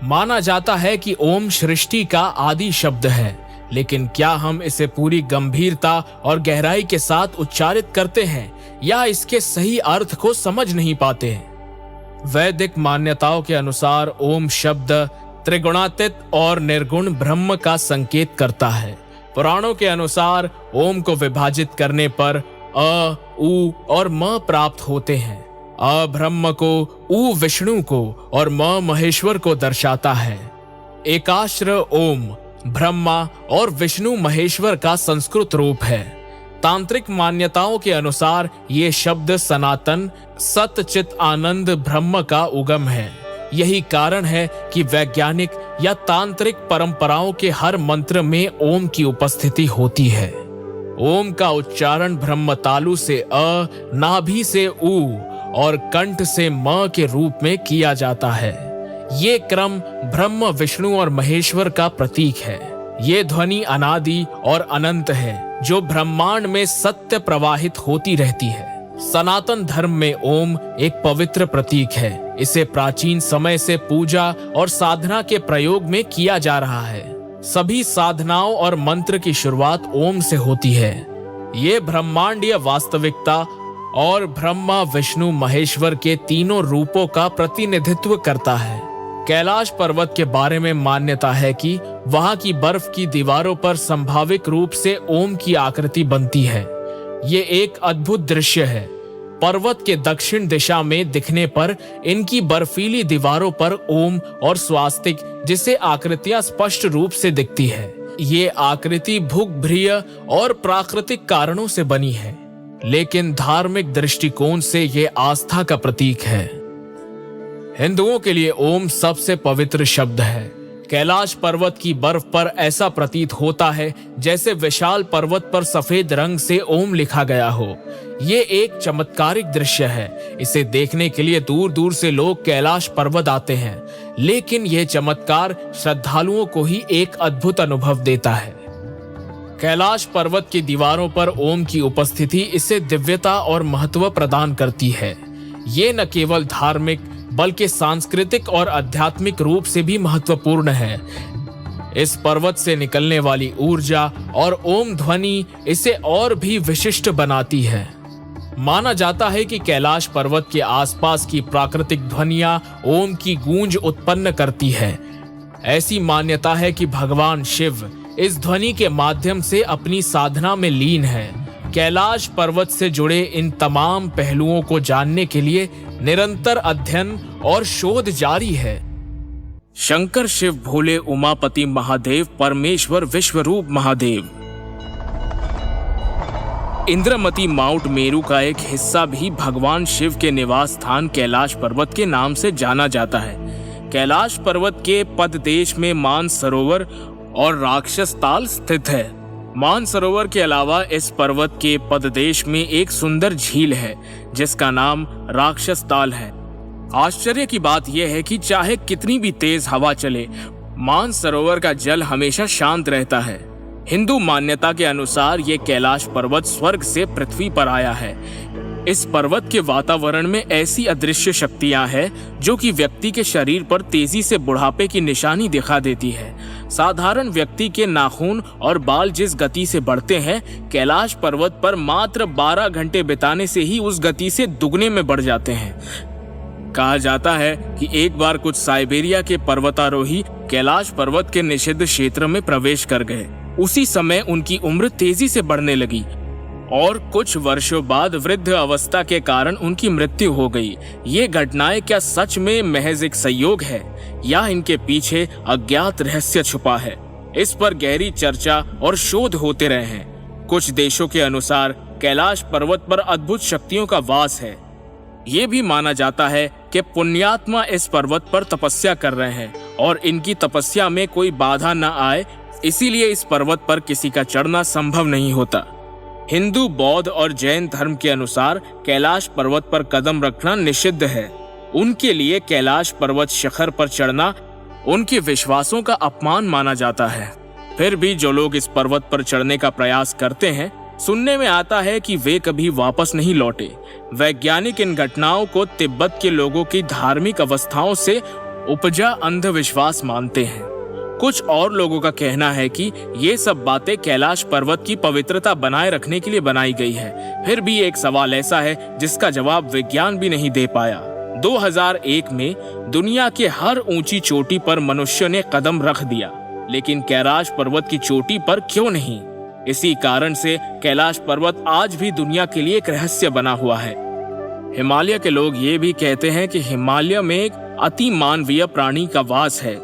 माना जाता है कि ओम सृष्टि का आदि शब्द है, लेकिन क्या हम इसे पूरी गंभीरता और गहराई के साथ उच्चारित करते हैं या इसके सही अर्थ को समझ नहीं पाते हैं? वैदिक मान्यताओं के अनुसार ओम शब्द त्रिगुणातीत और निर्गुण ब्रह्म का संकेत करता है। पुराणों के अनुसार ओम को विभाजित करने पर अ, उ और म प्राप्त होते हैं। अ ब्रह्म को, उ विष्णु को और म महेश्वर को दर्शाता है। एकाश्र ओम ब्रह्मा और विष्णु महेश्वर का संस्कृत रूप है। तांत्रिक मान्यताओं के अनुसार ये शब्द सनातन सत चित आनंद ब्रह्म का उगम है। यही कारण है कि वैज्ञानिक या तांत्रिक परंपराओं के हर मंत्र में ओम की उपस्थिति होती है। ओम का उच्चारण ब्रह्म तालु से अ, नाभि से उ और कंठ से म के रूप में किया जाता है। ये क्रम ब्रह्म विष्णु और महेश्वर का प्रतीक है। ये ध्वनि अनादि और अनंत है, जो ब्रह्मांड में सत्य प्रवाहित होती रहती है। सनातन धर्म में ओम एक पवित्र प्रतीक है। इसे प्राचीन समय से पूजा और साधना के प्रयोग में किया जा रहा है। सभी साधनाओं और मंत्र की शुरुआत ओम से होती है। ये ब्रह्मांडीय वास्तविकता और ब्रह्मा विष्णु महेश्वर के तीनों रूपों का प्रतिनिधित्व करता है। कैलाश पर्वत के बारे में मान्यता है कि वहां की बर्फ की दीवारों पर संभाविक रूप से ओम की आकृति बनती है। ये एक अद्भुत दृश्य है। पर्वत के दक्षिण दिशा में दिखने पर इनकी बर्फीली दीवारों पर ओम और स्वास्तिक जिसे आकृतियां स्पष्ट रूप से दिखती है। ये आकृति भूगर्भीय और प्राकृतिक कारणों से बनी है, लेकिन धार्मिक दृष्टिकोण से ये आस्था का प्रतीक है। हिंदुओं के लिए ओम सबसे पवित्र शब्द है। कैलाश पर्वत की बर्फ पर ऐसा प्रतीत होता है जैसे विशाल पर्वत पर सफेद रंग से ओम लिखा गया हो। ये एक चमत्कारिक दृश्य है। इसे देखने के लिए दूर दूर से लोग कैलाश पर्वत आते हैं, लेकिन यह चमत्कार श्रद्धालुओं को ही एक अद्भुत अनुभव देता है। कैलाश पर्वत की दीवारों पर ओम की उपस्थिति इसे दिव्यता और महत्व प्रदान करती है। ये न केवल धार्मिक बल्कि सांस्कृतिक और आध्यात्मिक रूप से भी महत्वपूर्ण है। इस पर्वत से निकलने वाली ऊर्जा और ओम ध्वनि इसे और भी विशिष्ट बनाती है। माना जाता है कि कैलाश पर्वत के आसपास की प्राकृतिक ध्वनियां ओम की गूंज उत्पन्न करती है। ऐसी मान्यता है कि भगवान शिव इस ध्वनि के माध्यम से अपनी साधना में लीन है। कैलाश पर्वत से जुड़े इन तमाम पहलुओं को जानने के लिए निरंतर अध्ययन और शोध जारी है। शंकर शिव भोले उमापति महादेव परमेश्वर विश्वरूप महादेव। इंद्रमती माउंट मेरू का एक हिस्सा भी भगवान शिव के निवास स्थान कैलाश पर्वत के नाम से जाना जाता है। कैलाश पर्वत के पददेश में मानसरोवर और राक्षस ताल स्थित है। मानसरोवर के अलावा इस पर्वत के पददेश में एक सुंदर झील है जिसका नाम राक्षस ताल है। आश्चर्य की बात यह है कि चाहे कितनी भी तेज हवा चले, मानसरोवर का जल हमेशा शांत रहता है। हिंदू मान्यता के अनुसार ये कैलाश पर्वत स्वर्ग से पृथ्वी पर आया है। इस पर्वत के वातावरण में ऐसी अदृश्य शक्तियां हैं जो कि व्यक्ति के शरीर पर तेजी से बुढ़ापे की निशानी दिखा देती है। साधारण व्यक्ति के नाखून और बाल जिस गति से बढ़ते हैं, कैलाश पर्वत पर मात्र 12 घंटे बिताने से ही उस गति से दुगने में बढ़ जाते हैं। कहा जाता है कि एक बार कुछ साइबेरिया के पर्वतारोही कैलाश पर्वत के निषिद्ध क्षेत्र में प्रवेश कर गए। उसी समय उनकी उम्र तेजी से बढ़ने लगी और कुछ वर्षों बाद वृद्ध अवस्था के कारण उनकी मृत्यु हो गई। ये घटनाएं क्या सच में महज एक संयोग है या इनके पीछे अज्ञात रहस्य छुपा है? इस पर गहरी चर्चा और शोध होते रहे हैं। कुछ देशों के अनुसार कैलाश पर्वत पर अद्भुत शक्तियों का वास है। ये भी माना जाता है कि पुण्यात्मा इस पर्वत पर तपस्या कर रहे हैं और इनकी तपस्या में कोई बाधा न आए, इसीलिए इस पर्वत पर किसी का चढ़ना संभव नहीं होता। हिंदू, बौद्ध और जैन धर्म के अनुसार कैलाश पर्वत पर कदम रखना निषिद्ध है। उनके लिए कैलाश पर्वत शिखर पर चढ़ना उनके विश्वासों का अपमान माना जाता है। फिर भी जो लोग इस पर्वत पर चढ़ने का प्रयास करते हैं, सुनने में आता है कि वे कभी वापस नहीं लौटे। वैज्ञानिक इन घटनाओं को तिब्बत के लोगों की धार्मिक अवस्थाओं से उपजा अंधविश्वास मानते हैं। कुछ और लोगों का कहना है कि ये सब बातें कैलाश पर्वत की पवित्रता बनाए रखने के लिए बनाई गई है। फिर भी एक सवाल ऐसा है जिसका जवाब विज्ञान भी नहीं दे पाया। 2001 में दुनिया के हर ऊंची चोटी पर मनुष्य ने कदम रख दिया, लेकिन कैलाश पर्वत की चोटी पर क्यों नहीं? इसी कारण से कैलाश पर्वत आज भी दुनिया के लिए एक रहस्य बना हुआ है। हिमालय के लोग ये भी कहते हैं कि हिमालय में एक अति मानवीय प्राणी का वास है।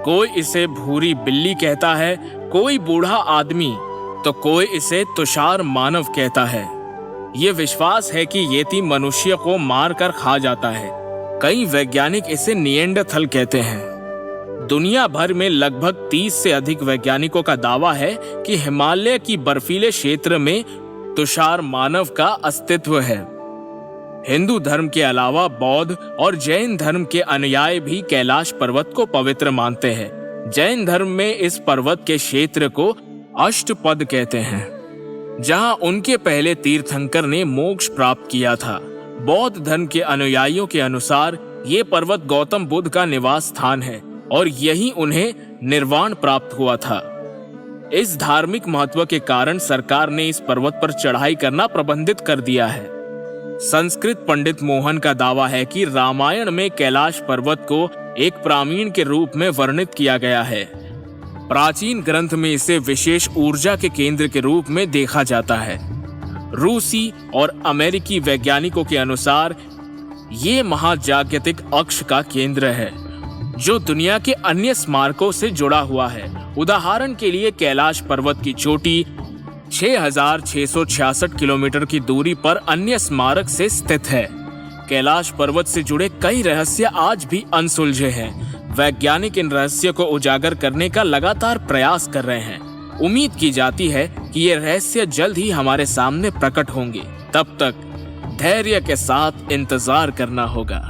कोई इसे भूरी बिल्ली कहता है, कोई बूढ़ा आदमी, तो कोई इसे तुषार मानव कहता है। ये विश्वास है कि येती मनुष्य को मार कर खा जाता है। कई वैज्ञानिक इसे निएंडरथल कहते हैं। दुनिया भर में लगभग 30 से अधिक वैज्ञानिकों का दावा है कि हिमालय की बर्फीले क्षेत्र में तुषार मानव का अस्तित्व है। हिंदू धर्म के अलावा बौद्ध और जैन धर्म के अनुयायी भी कैलाश पर्वत को पवित्र मानते हैं। जैन धर्म में इस पर्वत के क्षेत्र को अष्टपद कहते हैं, जहां उनके पहले तीर्थंकर ने मोक्ष प्राप्त किया था। बौद्ध धर्म के अनुयायियों के अनुसार ये पर्वत गौतम बुद्ध का निवास स्थान है और यही उन्हें निर्वाण प्राप्त हुआ था। इस धार्मिक महत्व के कारण सरकार ने इस पर्वत पर चढ़ाई करना प्रतिबंधित कर दिया है। संस्कृत पंडित मोहन का दावा है कि रामायण में कैलाश पर्वत को एक प्रामीण के रूप में वर्णित किया गया है। प्राचीन ग्रंथ में इसे विशेष ऊर्जा के केंद्र के रूप में देखा जाता है। रूसी और अमेरिकी वैज्ञानिकों के अनुसार ये महाजागतिक अक्ष का केंद्र है जो दुनिया के अन्य स्मारकों से जुड़ा हुआ है। उदाहरण के लिए कैलाश पर्वत की चोटी 6,666 किलोमीटर की दूरी पर अन्य स्मारक से स्थित है। कैलाश पर्वत से जुड़े कई रहस्य आज भी अनसुलझे हैं। वैज्ञानिक इन रहस्य को उजागर करने का लगातार प्रयास कर रहे हैं। उम्मीद की जाती है कि ये रहस्य जल्द ही हमारे सामने प्रकट होंगे। तब तक धैर्य के साथ इंतजार करना होगा।